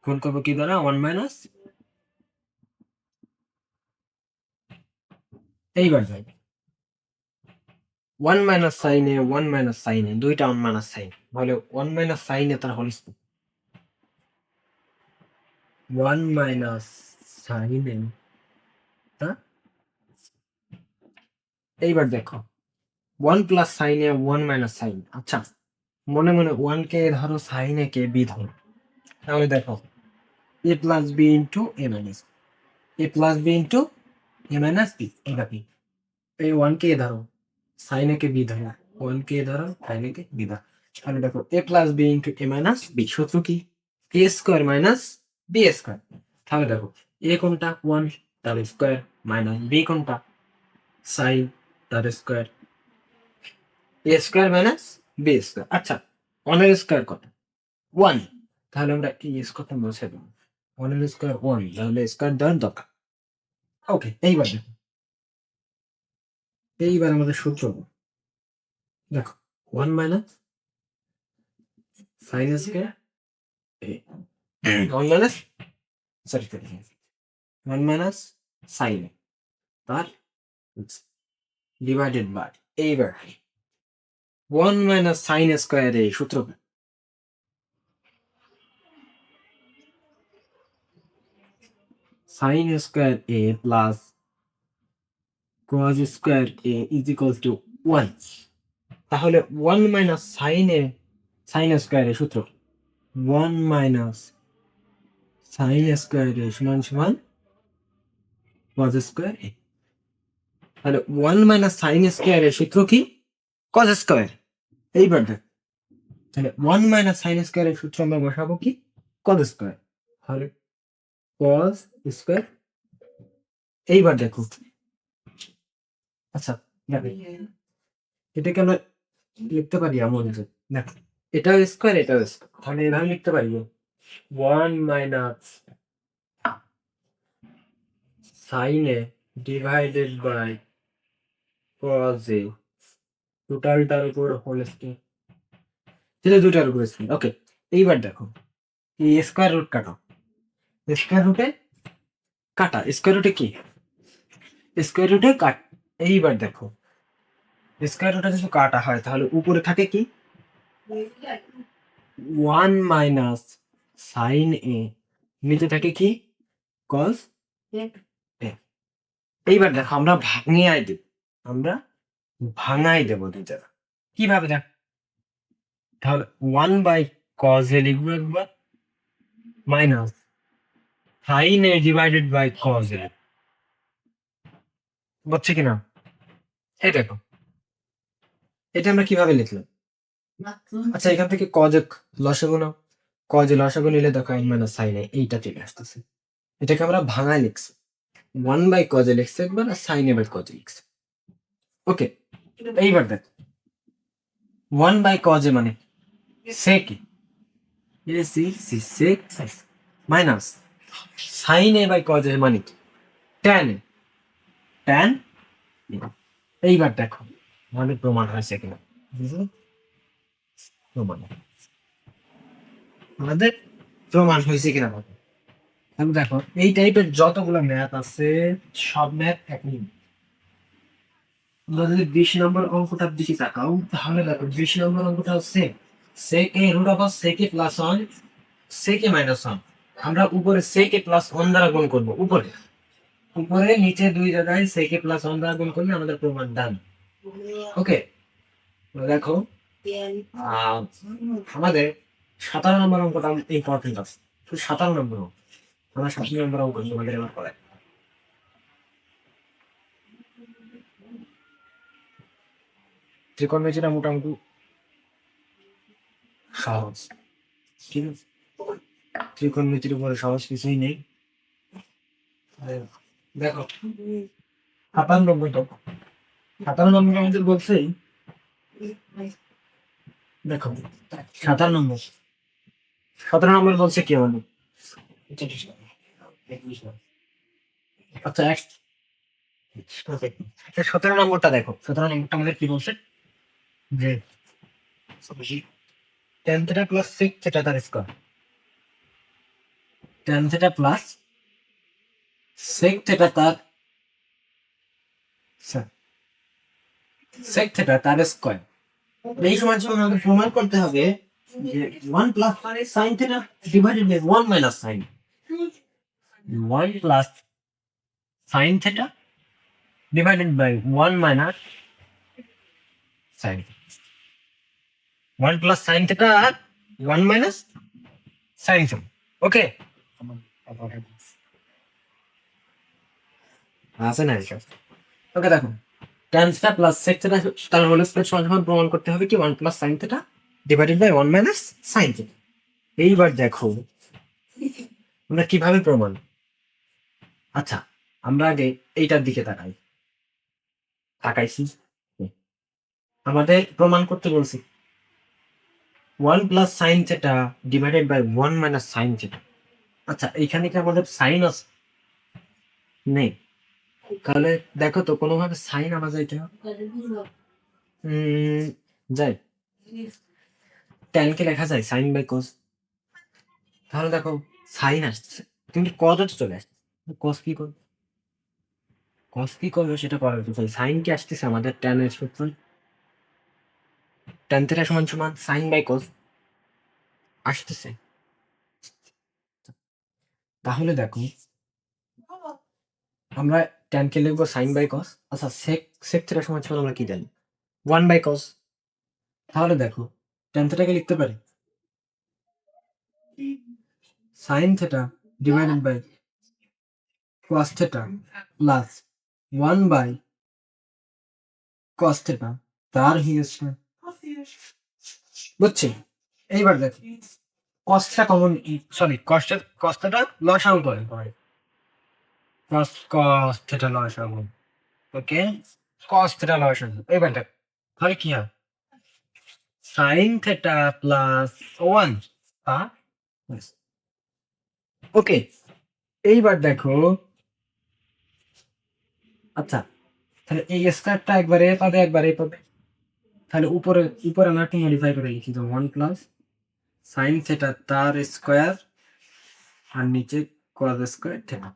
গুণ করবো কি দ্বারা? 1 মাইনাস। এইবার যাই 1 মাইনাস সাইনে 1 মাইনাস সাইনে, দুইটা 1 মাইনাস সাইন, তাহলে 1 মাইনাস সাইনে তার হোল স্কয়ার, 1 মাইনাস সাইনে। এইবার দেখো 1 প্লাস সাইনে 1 মাইনাস সাইন। আচ্ছা, মনে মনে 1 কে ধরো, সাইনে কে বি ধরো। তাহলে দেখো এ প্লাস বি ইন্টু এ মাইনাস, এ প্লাস বি ইন্টু এ মাইনাস বি। এটা কি? এই 1 কে ধরো, সাইনে কে বি ধরো, 1 কে ধরো, সাইনে কে বি ধরো। তাহলে দেখো এ প্লাস বি ইন্টু এ মাইনাস বি সূত্র কি? A square minus B square. তাহলে দেখো এ কোনটা? 1, তার স্কোয়ার, মাইনাস বি কোনটা? সাইন, তার স্কোয়ার, এ স্কোয়ার মাইনাস বি স্কোয়ার। আচ্ছা, 1 এর স্কোয়ার কত? 1। তাহলে আমরা এই স্কোয়ারটা মুছে দেবো, 1 এর স্কোয়ার 1, তাহলে স্কোয়ার দেওয়ার দরকার। ওকে, এইবার দেখো, এইবার আমাদের সূত্র দেখো 1 minus sine square, 1 minus, sorry 1 minus sign তার ডিভাইডেড বাই, এইবার 1 মাইনাস সাইন স্কোয়ার এই সূত্র sine square A plus cos square A is equal to 1। তাহলে 1 মাইনাস সাইন স্কোয়ারের সূত্র 1 মাইনাস সাইন স্কোয়ার এ সমান সমান কজ স্কোয়ার এ। তাহলে 1 মাইনাস সাইন স্কোয়ার এর সূত্র কি? Cos square. এইবার দেখ, তাহলে 1 মাইনাস সাইন স্কোয়ার এর সূত্র আমরা বসাবো কি? Cos square. তাহলে কজ স্কোয়ার। এইবার দেখো, আচ্ছা দেখো, এটাকে আমরা লিখতে পারি এমন যে, দেখো এটাও স্কোয়ার এটাও স্কোয়ার, তাহলে এভাবে লিখতে পারি 1 minus sine A divided by cos a টোটালটার উপর হোল স্কোয়ার, সেটা দুটার উপর স্কোয়ার। ওকে, এইবার দেখো এই স্কোয়ার রুট কাটো, স্কোয়ার রুটে কাটা, স্কোয়ার রুটে কি? স্কোয়ার রুটে কাট। এইবার দেখো স্কোয়ার রুটে যদি কাটা হয় তাহলে উপরে থাকে কি? 1 মাইনাস সাইন এ, নিচে থাকে কি? কজ এ। এইবার দেখো আমরা ভাঙিয়ে দেব, আমরা ভাঙাই দেব দুইটা। কিভাবে দেখ, তাহলে 1 বাই কজ এ লিখবো একবার, minus sine A divided by cos A, বুঝছে কিনা? এই দেখো এটা আমরা কিভাবে লিখলাম? আচ্ছা এখান থেকে কজে লসাগু নাও, কজে লসাগু নিলে দেখো 1 মাইনাস সাইন এ, এইটা চলে আসতেছে। এটাকে আমরা ভাঙায় লিখছি, 1 বাই কজে লিখছে একবার আর সাইন এ বাই কজে লিখছে। ওকে, এইবার দেখ 1 বাই কজে মানে sec a sec minus sine a by cos a মানে ট্যান এ, ট্যান। এইবার দেখো আমাদের প্রমাণ হয়েছে কিনা, প্রমাণ আমাদের প্রমাণ হয়েছে কিনা বলো। এখন দেখো এই টাইপের যতগুলো ম্যাথ আছে সব ম্যাথ একই। তোমরা যদি 20 নম্বর অঙ্কটার দিকে তাকাও তাহলে দেখো 20 নম্বর অঙ্কটা হচ্ছে sec a root of sec a plus 1 sec a minus 1। আমরা উপরে sec a plus 1 দ্বারা গুণ করব, উপরে উপরে নিচে দুই জায়গায় sec a plus 1 দ্বারা গুণ করলে আমাদের প্রমাণ ডান। ওকে, দেখো আহ, আমাদের 17 নম্বর অঙ্কটা ইম্পর্টেন্ট আছে, 17 নম্বর অঙ্ক। আমরা 17 নম্বর অঙ্ক তোমাদের এবার করাই। ত্রিকোণমিতিটা মোটামুটি সহজ, ঠিক আছে? ত্রিকোণমিতির উপরে সহজ কিছুই নেই। দেখো 57 নম্বর আমাদের বলছে, দেখো 57 17 নম্বর বলছে কি মানে, আচ্ছা 17 নম্বরটা দেখো, 17 নম্বরটা আমাদের কি বলছে যে tan theta plus sec theta তার square, tan theta plus sec theta তার sec থিটা তার স্কয়ার। এই সমান সমান আমাদের প্রমাণ করতে হবে যে 1 প্লাস মানে sin theta divided by 1 minus sin, 1 plus sin theta divided by 1 minus sin, 1 plus sin theta আর 1 মাইনাস sin থিটা। ওকে, আছে না এসব? ওকে দেখো tan theta plus sec theta তার হোল স্কয়ার সমান সমান প্রমাণ করতে হবে কি 1 plus sin theta divided by 1 minus sin theta. এইবার দেখো আমরা কিভাবে প্রমাণ, আচ্ছা আমরা আগে এইটার দিকে তাকাইছি, আমাদের প্রমাণ করতে বলছি 1 plus sine theta divided by 1 minus sine theta. আচ্ছা এইখানে কি আমাদের সাইন আছে? নেই, তাহলে দেখো তো কোনোভাবে সাইন আনা যাইতে হবে, যাই tan কে লেখা যায় সাইন বাই কস। তাহলে দেখো সাইন আসছে কিন্তু কস তো চলে আসছে, কস কি করবে, কস কি করবে সেটা করার কিছু সাইন কি আসতেছে আমাদের tan এর সূত্র, tan থিটা সমান সমান সাইন বাই কস আসতেছে। তাহলে দেখো আমরা tan কে লিখবো sin বাই cos। আচ্ছা sec থিটা সমান সমান আমরা কি জানি 1 বাই cos। তাহলে দেখো tan থিটাকে লিখতে পারি sin theta divided by cos theta plus 1 by cos theta তার হিয়েছে বুঝছি। এইবার দেখো cos theta common, sorry cos theta লসাগু করে cos থিটা লসাগু। ওকে, cos থিটা লসাগু। এইবার দেখো তাহলে কি হয় sin থিটা প্লাস 1। ওকে, এইবার দেখো আচ্ছা তাহলে এই স্কোয়ারটা একবার এ পাবে একবার এ পাবে, তাহলে উপরে উপরে আমরা একটু মডিফাই করে লিখি তো 1 প্লাস সাইন থিটা তার স্কোয়ার আর নিচে কস স্কোয়ার থিটা।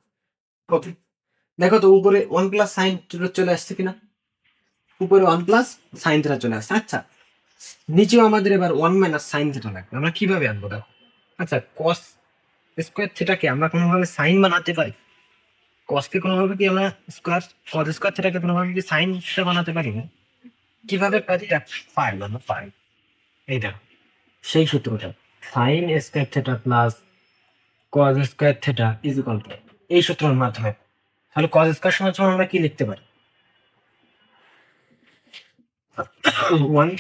ওকে, দেখো তো উপরে 1 প্লাস সাইন থিটা চলে আসছে কিনা, উপরে 1 প্লাস সাইন থিটা চলে আসছে। আচ্ছা নিচেও আমাদের এবার 1 মাইনাস সাইন থিটা লাগবে, আমরা কিভাবে আনবো দেখো। আচ্ছা কস স্কোয়ার থিটাকে আমরা কোনোভাবে সাইন বানাতে পারি, কসকে কোনোভাবে কি আমরা স্কোয়ার কস স্কোয়ার থিটাকে কোনোভাবে কি সাইন থিটা বানাতে পারি না? কিভাবে পারি? পাই আমরা পাই, এই দেখো সেই সূত্রটা sine square theta plus cos square theta is equal two এই সূত্রের মাধ্যমে। তাহলে কস স্কোয়ার সমান সমান আমরা কি লিখতে পারি 1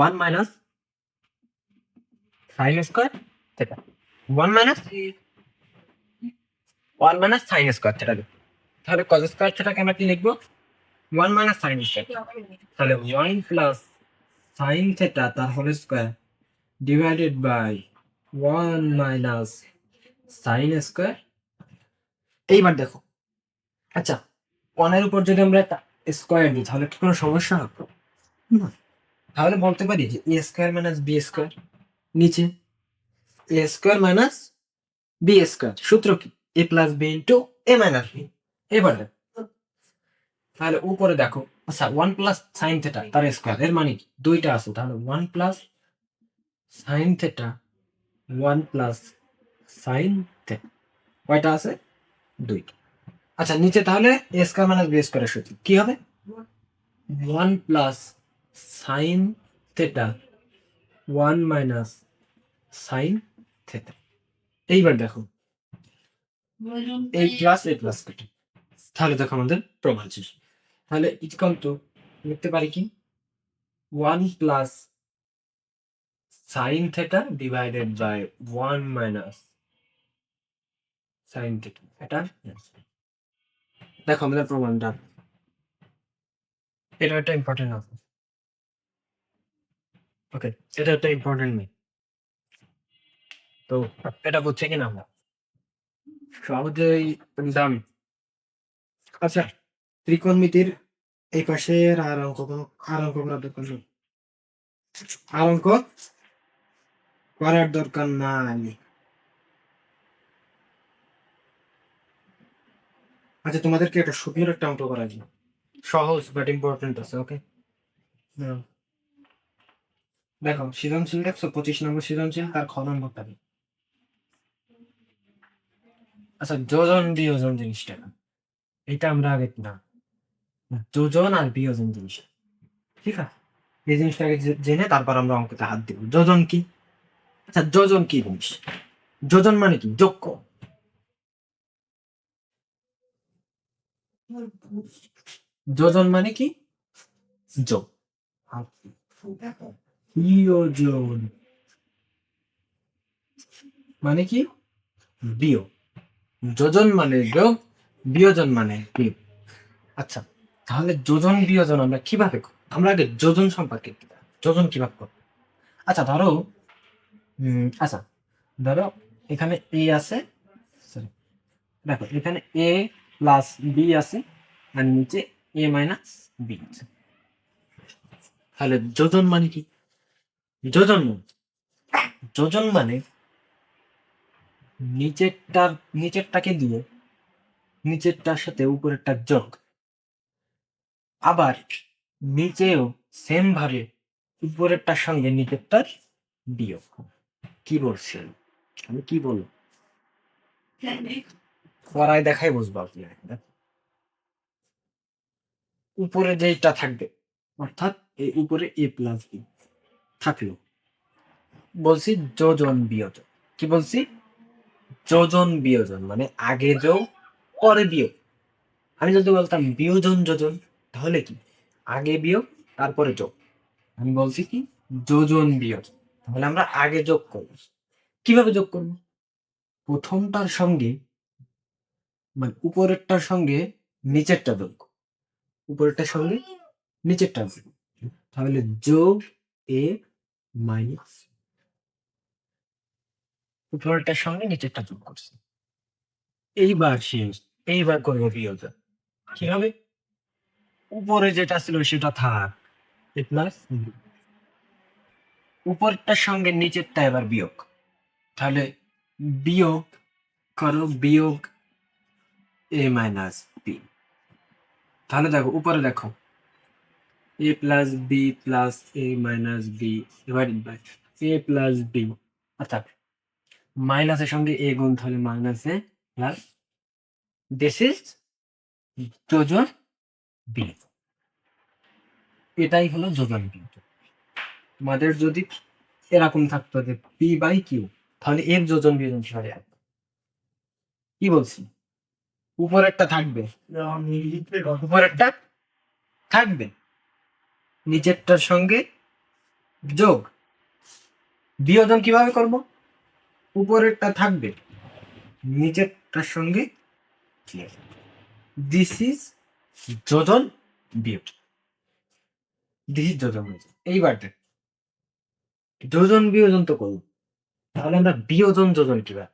1 minus sine square theta 1 minus 1 minus sine square theta. তাহলে কস স্কোয়ার থিটাকে আমরা কি লিখবো 1 মাইনাস সাইন স্কোয়ার। তাহলে 1 প্লাস সাইন থিটা তার whole square divided by 1 minus sine square. এইবার দেখো আচ্ছা 1 এর উপর যদি আমরা একটা স্কোয়ার দিই তাহলে কি কোনো সমস্যা হবে না? তাহলে বলতে পারি যে এ স্কোয়ার মাইনাস বি স্কোয়ার, নিচে a square minus B square, সূত্র কি এ প্লাস বি ইন্টু এ মাইনাস বি। এবার দেখো তাহলে উপরে দেখো আচ্ছা 1 প্লাস সাইন থিটা তার স্কোয়ার এর মানে কি দুইটা আছে, তাহলে 1 plus sine theta 1 plus sine theta কয়টা আছে দুইটা। আচ্ছা নিচে তাহলে এ স্কোয়ার মাইনাস বি স্কোয়ারের সূত্র কি হবে 1 plus sine theta 1 minus sine theta. এইবার দেখো এই প্লাস এ প্লাস কেটে, তাহলে দেখো আমাদের প্রমাণ শেষ। তাহলে ইকুয়াল টু লিখতে পারি কি 1 plus sine theta divided by 1 minus sine theta. এটা দেখো আমাদের প্রমাণটা, এটা একটা ইম্পর্টেন্ট আছে। ওকে, এটা একটা ইম্পর্টেন্ট নেই তো এটা বুঝছে কিনা আমরা সহজেই দাম। আচ্ছা ত্রিকোণমিতির এই পাশের আর অঙ্ক করার দরকার নেই, আর অঙ্ক করার দরকার নাই। আচ্ছা তোমাদেরকে একটা সুন্দর একটা অঙ্ক করা যায়, সহজ বাট ইম্পর্টেন্ট আছে। ওকে দেখো সৃজনশীল দেখছো 25 নম্বর সৃজনশীল তার খ নম্বরটা কি? আচ্ছা যোজন বিয়োজন জিনিসটা এটা আমরা আগে না, যোজন আর বিয়োজন জিনিস, ঠিক আছে এই জিনিসটাকে জেনে তারপর আমরা অঙ্কতে হাত দিব। যোজন কি? আচ্ছা যোজন কি জিনিস? যোজন মানে কি যোগ। যোজন মানে কি যোগ, বিয়োজন মানে কি বিয়োগ। যোজন মানে যোগ, বিয়োজন মানে বিয়োগ। আচ্ছা তাহলে যোজন বিয়োজন আমরা কিভাবে করব? আমরা আগে যোজন সম্পর্কে যোজন কিভাবে করব। আচ্ছা ধরো আচ্ছা ধরো এখানে এ আছে, সরি দেখো এখানে এ প্লাস বি আছে আর নিচে এ মাইনাস বি আছে। তাহলে যোজন মানে কি? যোজন যোজন মানে নিচেরটাকে দিয়ে নিচেরটার সাথে উপরেরটা যোগ, আবার নিচেও সেম ভাবে উপরেরটার সঙ্গে নিচেরটার বিয়োগ। কি বলছি আমি কি বলবো পড়ায় দেখাই বুঝবো আপনি। উপরে যেটা থাকবে, অর্থাৎ এই উপরে এ প্লাস বি থাকলো, বলছি যোজন বিয়োজন। কি বলছি? যোজন বিয়োজন, মানে আগে যোগ পরে বিয়োগ। আমি যদি বলতাম বিয়োজন যোজন, তাহলে কি আগে বিয়োগ তারপরে যোগ। আমি বলছি কি যোজন বিয়োজন, তাহলে আমরা আগে যোগ করব। কিভাবে যোগ করব? প্রথমটার সঙ্গে, মানে উপরেরটার সঙ্গে নিচেরটা যোগ, উপরেরটার সঙ্গে নিচেরটা যোগ, তাহলে যোগ এ মাইনাস, উপরেরটার সঙ্গে নিচেরটা যোগ করছি। এইবার শেষ, এইবার করবো বিয়োজন। কিভাবে? উপরে যেটা ছিল সেটা থাক, এ প্লাস উপরেরটার সঙ্গে নিচেরটা এবার বিয়োগ, তাহলে বিয়োগ করো, বিয়োগ এ মাইনাস বি। তাহলে দেখো উপরে দেখো এ plus b plus a minus b divided by a plus b, অর্থাৎ মাইনাসের সঙ্গে এ গুণ, তাহলে মাইনাসে প্লাস, দিস ইজ যোজন বি। এটাই হলো যোজন বি। তোমাদের যদি এরকম থাকতো যে পি বাই কিউ, তাহলে এর যোজন বিয়োজন কিভাবে হবে? কি বলছি? উপরেরটা থাকবে, উপরেরটা থাকবে, নিচেরটার সঙ্গে যোগ। বিয়োজন কিভাবে করব? উপরেরটা থাকবে, নিচেরটার সঙ্গে, দিস ইজ যোজন বিয়োগ, দিস ইজ যোজন বিয়োজন। এইবার যোজন বিয়োজন তো করব, তাহলে আমরা বিয়োজন যোজন কিভাবে,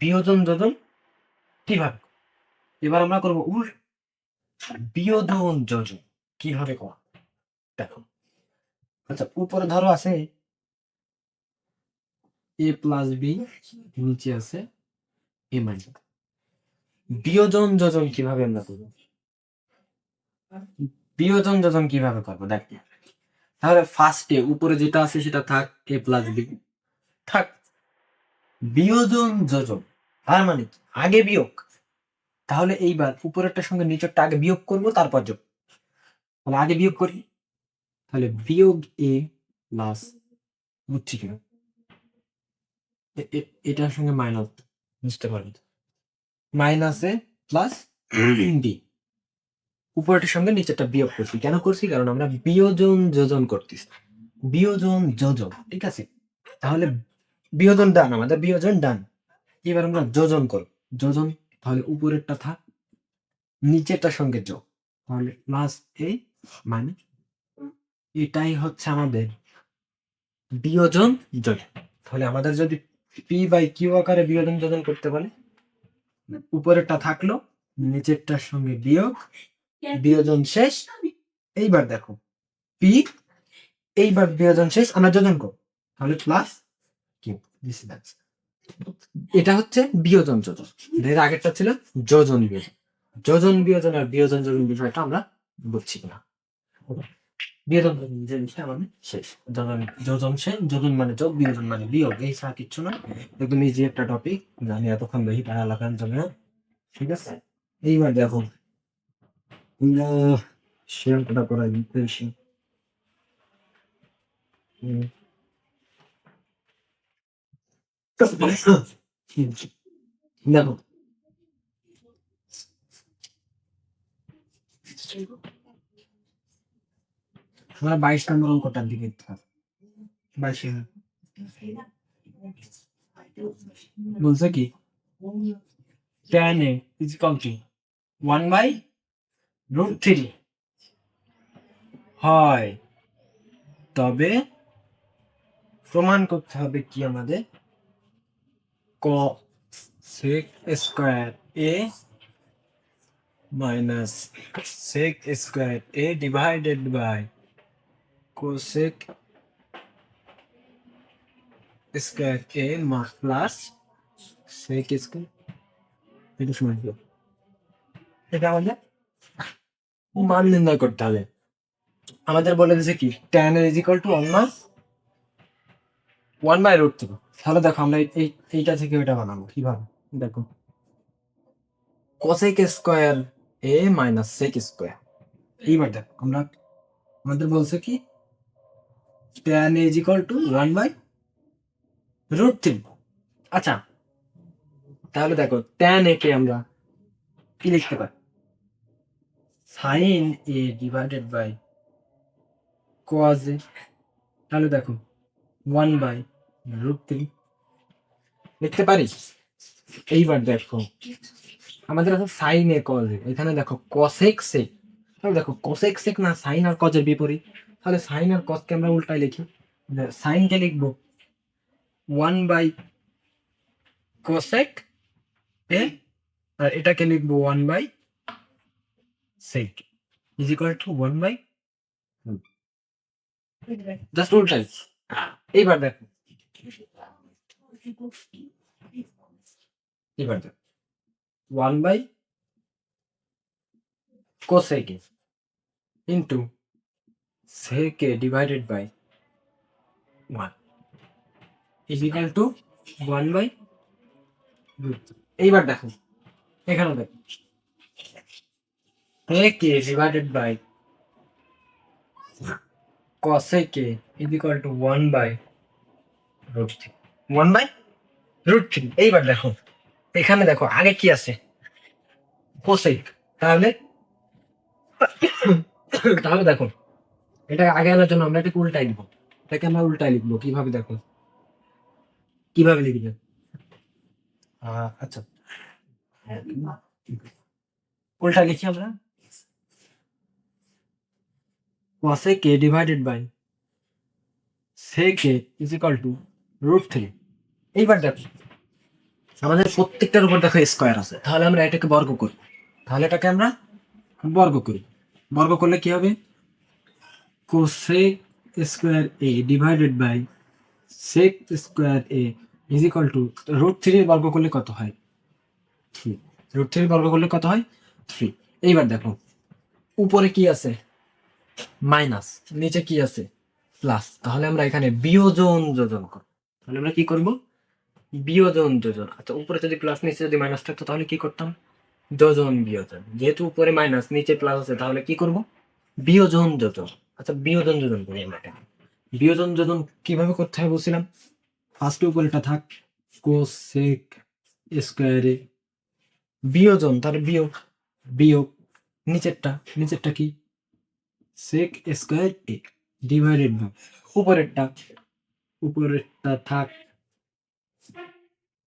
বিয়োজন যোজন কিভাবে, এবার আমরা করবো বিয়োজন যোজন। কিভাবে করা দেখো। আচ্ছা, উপরে ধরো আছে এ প্লাস বি, নিচে আছে এ মাইনাস। বিয়োজন যোজন কিভাবে আমরা করবো, বিয়োজন যোজন কিভাবে করবো দেখ। তাহলে ফার্স্টে উপরে যেটা আছে সেটা থাক, এ প্লাস বি থাক, বিয়োজন যোজন তার মানে আগে বিয়োগ। তাহলে এইবার উপরেরটার সঙ্গে নিচেরটা আগে বিয়োগ করব, তারপর যোগ। তাহলে আগে বিয়োগ করি, তাহলে বিয়োগ এ প্লাস, বুঝছি কিনা এটার সঙ্গে মাইনাস, বুঝতে পারবি, মাইনাস এ প্লাস বি, উপরেরটার সঙ্গে নিচেরটা বিয়োগ করছি। কেন করছি? কারণ আমরা বিয়োজন যোজন করতেছি, বিয়োজন যোজন, ঠিক আছে। তাহলে বিয়োজন ডান, আমাদের বিয়োজন ডান। এবার আমরা যোজন করব, যোজন, তাহলে উপরেরটা থাক, নিচেরটার সঙ্গে যোগ, তাহলে প্লাস এ মাইনাস, এটাই হচ্ছে আমাদের বিয়োজন যোজন। তাহলে আমাদের যদি পি বাই কিউ আকারে বিয়োজন যোজন করতে বলে, উপরেরটা থাকলো, নিচেরটার সঙ্গে বিয়োগ, বিয়োজন শেষ। এইবার দেখো পি, এইবার বিয়োজন শেষ, আমরা যোজন করব, তাহলে প্লাস কিউ। এটা হচ্ছে বিয়োজন যোজন, এর আগেরটা ছিল যোজন বিয়োজন। যোজন বিয়োজন আর বিয়োজন যোজন বিষয়টা আমরা বুঝছি না। বিয়োজন যোজন জিনিসটা আমাদের শেষ, যোজন যোজন শেষ, যোজন মানে যোগ, বিয়োজন মানে বিয়োগ, এই ছাড়া কিচ্ছু না। একদম ইজি একটা টপিক, জানি এতক্ষণ বেশি টাকা লাগান জন্য, ঠিক আছে। এইবার দেখো শেয়ারটা করা বেশি, দেখো আমরা 22 নম্বর অঙ্কটার দিকে থাক, 22 বলছে কি tan a is equal to 1/√3 হয়, তবে প্রমাণ করতে হবে কি আমাদের, cosec square a minus sec square a divided by cosec square a plus sec square, এটা সমান কি? এটা আমাদের মান নির্ণয় করতে হবে। আমাদের বলে দিয়েছে কি tan is equal to 1/√3। তাহলে দেখো আমরা এইটা থেকে ওইটা বানাবো কিভাবে, দেখো cosec square a minus sec square, এইবার দেখো আমরা আমাদের বলছে কি tan a is equal to 1/√3। আচ্ছা, তাহলে দেখো tan a কে আমরা কি লিখতে পারি? sin a divided by cos a। তাহলে দেখো 1/√3 লিখতে পারি। এইবার দেখো আমাদের আছে সাইন এ কজ এ, এখানে দেখো কসেক সেক। তাহলে দেখো কোসেক সেক না সাইন আর কজের বিপরীত, তাহলে সাইন আর কজকে আমরা উল্টায় লিখি। সাইনকে লিখবো 1/কোসেক এ, আর এটাকে লিখবো 1/সেক ইজ ইকুয়াল টু 1/, জাস্ট উল্টাই। এইবার দেখো এবার দেখো 1/কোসেক a into sec a divided by 1 is equal to 1/। এইবার দেখো এখানে দেখো sec a divided by cosec a is equal to 1/√3। 1/√3। এইবার দেখো এখানে দেখো আগে কি আছে কোসেক, তাহলে তাহলে দেখো এটা আগে আনার জন্য আমরা এটাকে উল্টাই লিখবো। এটাকে আমরা উল্টাই লিখবো কিভাবে দেখো, কিভাবে লিখবে? আচ্ছা, উল্টা লিখি আমরা cosec a divided by sec a is equal to √3। এইবার দেখো আমাদের প্রত্যেকটার উপর দেখো স্কোয়ার আছে, তাহলে আমরা এটাকে বর্গ করি। তাহলে এটাকে আমরা বর্গ করি। বর্গ করলে কি হবে? cosec square a divided by sec square a is equal to √3 বর্গ করলে কত হয়? 3। √3 বর্গ করলে কত হয়? 3। এইবার দেখো উপরে কি আছে? মাইনাস, নিচে কি আছে? প্লাস। তাহলে আমরা এখানে বিয়োজন যোজন করব। তাহলে আমরা কি করব? বিয়োজন যোজন। আচ্ছা, উপরে যদি প্লাস নিচে যদি মাইনাস থাকতো তাহলে কি করতাম? যোজন বিয়োজন। যেহেতু উপরে মাইনাস নিচে প্লাস আছে তাহলে কি করব? বিয়োজন যোজন। আচ্ছা, বিয়োজন যোজন করি আমরা এখানে। বিয়োজন যোজন কিভাবে করতে হয় বলছিলাম? ফার্স্টে উপরেটা থাক কোসেক স্কোয়ারে বিয়োজন, তার বিয়োগ বিয়োগ নিচেরটা কি? Sec square A divided by উপরেরটা থাক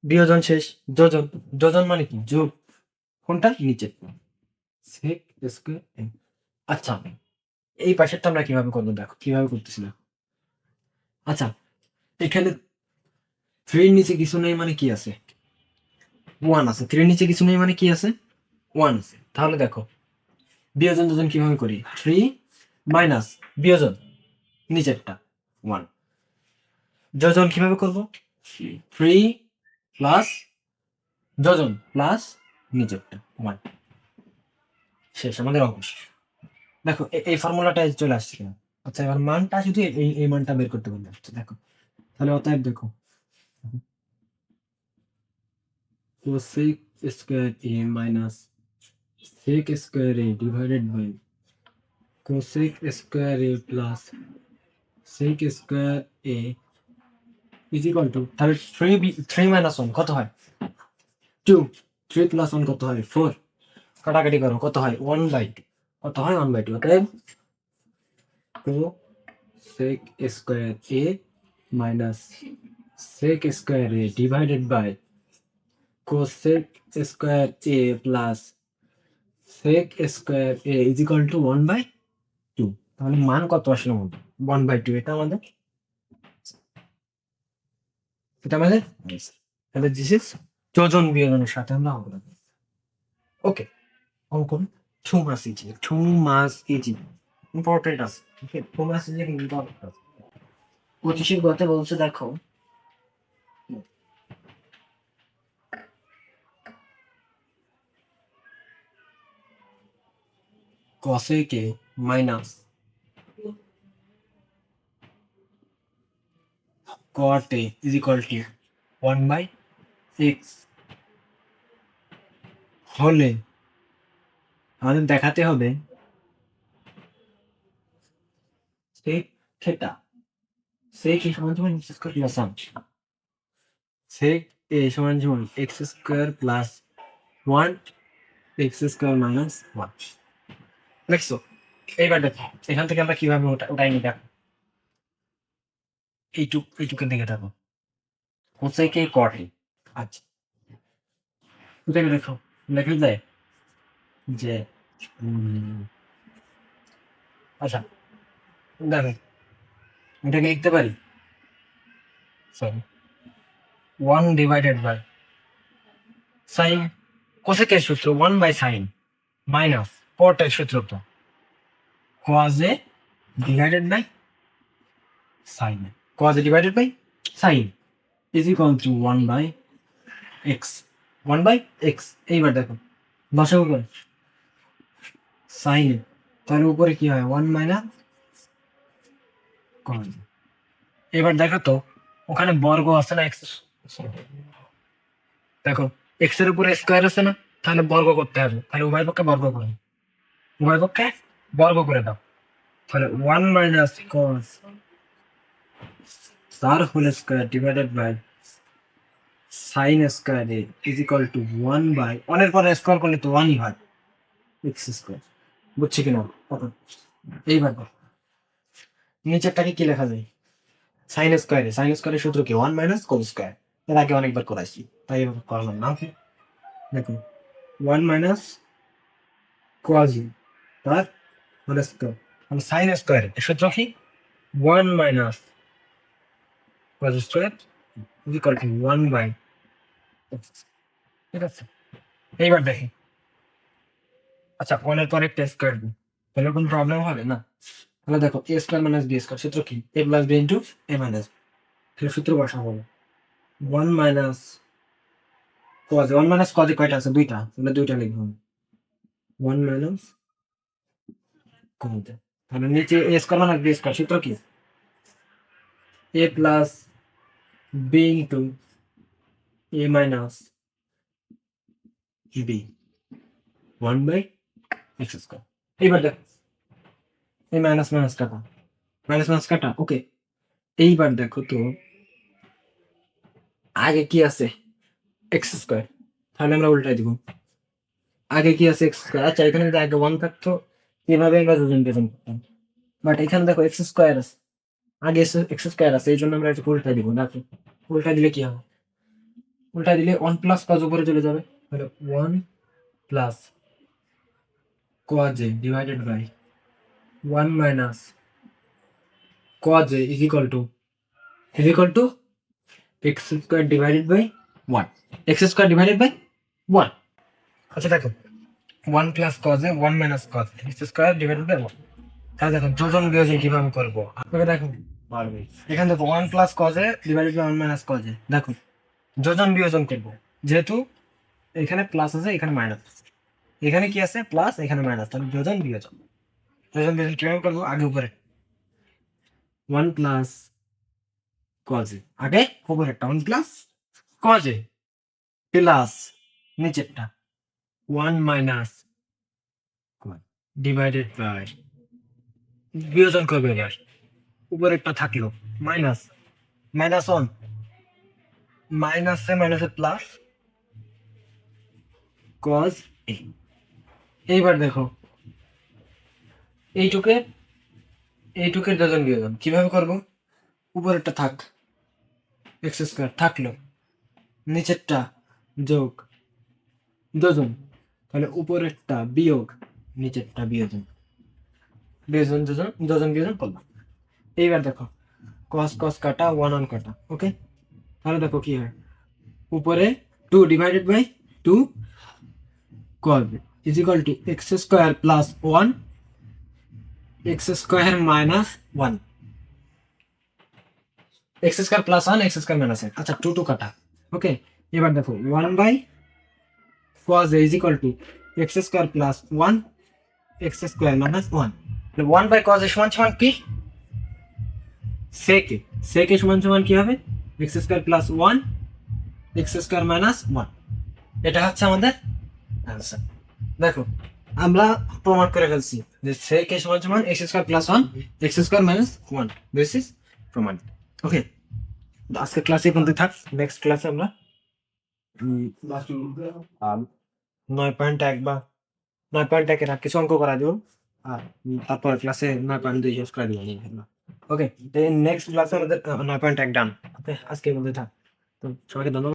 বিয়োজন শেষ যোজন। যোজন মানে কি? যোগ। কোনটা? নিচের সেক স্কোয়ার এ। আচ্ছা, এই পাশেরটা আমরা কিভাবে করবো দেখো, কিভাবে করতেছিলাম। আচ্ছা, এখানে 3 নিচে কিছু নেই মানে কি আছে? 1 আছে। 3 নিচে কিছু নেই মানে কি আছে? 1 আছে। তাহলে দেখো বিয়োজন যোজন কিভাবে করি? 3 মাইনাস বিয়োজন নিচেরটা 1, যোজন কিভাবে করব? 3 প্লাস যোজন প্লাস নিচেরটা 1। শেষ আমাদের অঙ্ক শেষ। দেখো এই ফর্মুলাটা চলে আসছে কিনা। আচ্ছা, এবার মানটা শুধু এই মানটা বের করতে বলবে। আচ্ছা দেখো, তাহলে অতএব দেখো cosec square a minus sec square a divided by cosec square a plus sec square a is equal to, তাহলে 3 মাইনাস 1 কত হয়? 2। 3 প্লাস 1 কত হয়? 4। কাটাকাটি করো, কত হয়? 1/2। কত হয়? 1/2। অতএব cosec square a minus sec square a divided by cosec square a plus sec square a is equal to 1/2। তাহলে মান কত আসলো আমাদের? 1/2। এটা আমাদের তাহলে দিস ইজ যোজন বিয়োজনের সাথে আমরা অঙ্ক। ওকে, অঙ্ক 2 মাস ইজি, 2 মাস ইজি ইম্পর্টেন্ট আছে। ওকে, 2 মাস ইজি ইম্পর্টেন্ট আছে। 25 গতে বলছে দেখো cosec a minus cot a is equal two 1/x হলে আমাদের দেখাতে হবে সেক থেটা সেক এ সমান সমান x square plus one sec a সমান সমান x square plus one x square minus one দেখছো? এইবার দেখো এখান থেকে আমরা কিভাবে ওটাই নিই দেখো এইটুকের দিকে দেখো কোসেকে কটে আচ্ছা ওটাকে দেখো লেখা যায় যে আচ্ছা দেখো এটাকে লিখতে পারি sorry one divided by sine কোসেকের সূত্র ওয়ান বাই সাইন মাইনাস কটের সূত্র তো cos A divided by sine cos A divided by sine is equal to one by x one by x এইবার দেখো বসাবো করে সাইন তাহলে উপরে কি হয় ওয়ান মাইনাস কজ এবার দেখো তো ওখানে বর্গ আছে না এক্স দেখো এক্স এর উপরে স্কোয়ার আছে না তাহলে বর্গ করতে হবে তাহলে উভয় পক্ষে বর্গ করে উভয় পক্ষে বর্গ করে দাও তাহলে ওয়ান মাইনাস কজ তার whole square divided by sine square is equal to one by ওয়ানের পরে স্কোয়ার করলে তো ওয়ানই হয় এক্স স্কোয়ার বুঝছি কিনা এইবার নিচেরটাকে কি লেখা যায় সাইন স্কোয়ারের সূত্র কি ওয়ান মাইনাস কোস স্কোয়ার এর আগে অনেকবার করাইছি তাই এবার করলাম না দেখুন ওয়ান মাইনাস কোয়াজি তার হোল স্কোয়ার মানে সাইন স্কোয়ারের সূত্র কি one minus cos square equal to one by ঠিক আছে এইবার দেখি আচ্ছা ওয়ানের পরে একটা স্কোয়ার দিই তাহলে কোনো প্রবলেম হবে না তাহলে দেখো a square minus B square সূত্র কি এ প্লাস বি ইন্টু এ মাইনাস তাহলে সূত্র বসাবো one minus cos one minus cos a কয়টা আছে দুইটা তাহলে দুইটা লিখবো ওয়ান মাইনাস কজ তাহলে নিচে a square minus B square সূত্র কি এ plus B into A minus b one by x square এইবার দেখো এই মাইনাস মাইনাস কাটা ওকে এইবার দেখো তো আগে কি আছে এক্স স্কোয়ার তাহলে আমরা উল্টাই দিব আগে কি আছে এক্স স্কোয়ার আচ্ছা এখানে যদি আগে ওয়ান থাকতো কিভাবে আমরা যোজন বিয়োজন করতাম বাট এখানে দেখো এক্স স্কোয়ার আছে আগে এক্স স্কোয়ার আছে এই জন্য আমরা একটু উল্টাই দিব দেখো উল্টা দিলে কি হবে উল্টা দিলে ওয়ান প্লাস কজ উপরে চলে যাবে তাহলে one plus cos A divided by one minus cos a is equal to x square divided by 1 x square divided by 1 আচ্ছা দেখো 1 plus cos a 1 minus cos a x square divided by 1 তাহলে দেখো যোজন বিয়োজন কিভাবে করব আপনারা দেখো পারবে এখানে দেখো 1 plus cos a divided by 1 minus cos a দেখো যোজন বিয়োজন করব যেহেতু এখানে প্লাস আছে এখানে মাইনাস আছে এখানে কি আছে প্লাস এখানে মাইনাস তাহলে যোজন বিয়োজন কিভাবে করব আগে উপরে 1 plus cos a আগে উপরে একটা 1 plus cos a প্লাস নিচেরটা 1 minus cos ডিভাইডেড বাই বিয়োজন করবে এবার উপরেরটা থাকলো মাইনাস মাইনাস 1 মাইনাসে মাইনাসে প্লাস cos a এইবার দেখো এইটুকের যোজন বিয়োজন কিভাবে করব উপরেরটা থাক এক্স স্কোয়ার থাকলো নিচেরটা যোগ যোজন তাহলে উপরেরটা বিয়োগ নিচেরটা বিয়োজন বিয়োজন করলাম এইবার দেখো cos cos কাটা 1 1 কাটা ওকে তাহলে দেখো কি হয় উপরে 2 divided by 2 cos is equal to x square plus 1 x square minus 1 x square plus 1 x square minus 1 আচ্ছা 2 2 কাটা ওকে এবার দেখো 1 by cos a is equal to x square plus 1 x square minus 1 1 by cos a সমান সমান কি sec a সমান কি হবে x square plus 1 x square minus 1 এটা হচ্ছে আমাদের आंसर দেখো আমরা প্রমাণ করে ফেলছি যে sec a সমান সমান x square plus 1 x square minus 1 this is প্রমাণ। ওকে, আজকে ক্লাসে পর্যন্ত থাক। নেক্সট ক্লাসে আমরা 9.1 বা 9.1 এর আর কিছু অঙ্ক করা দিব, আর তারপর ক্লাসে 9.2 শেষ করে দিব ইনশাআল্লাহ। ওকে, নেক্সট ক্লাসে আমাদের 9.1 ডান। ওকে, আজকের মধ্যে থাক। তো সবাইকে ধন্যবাদ।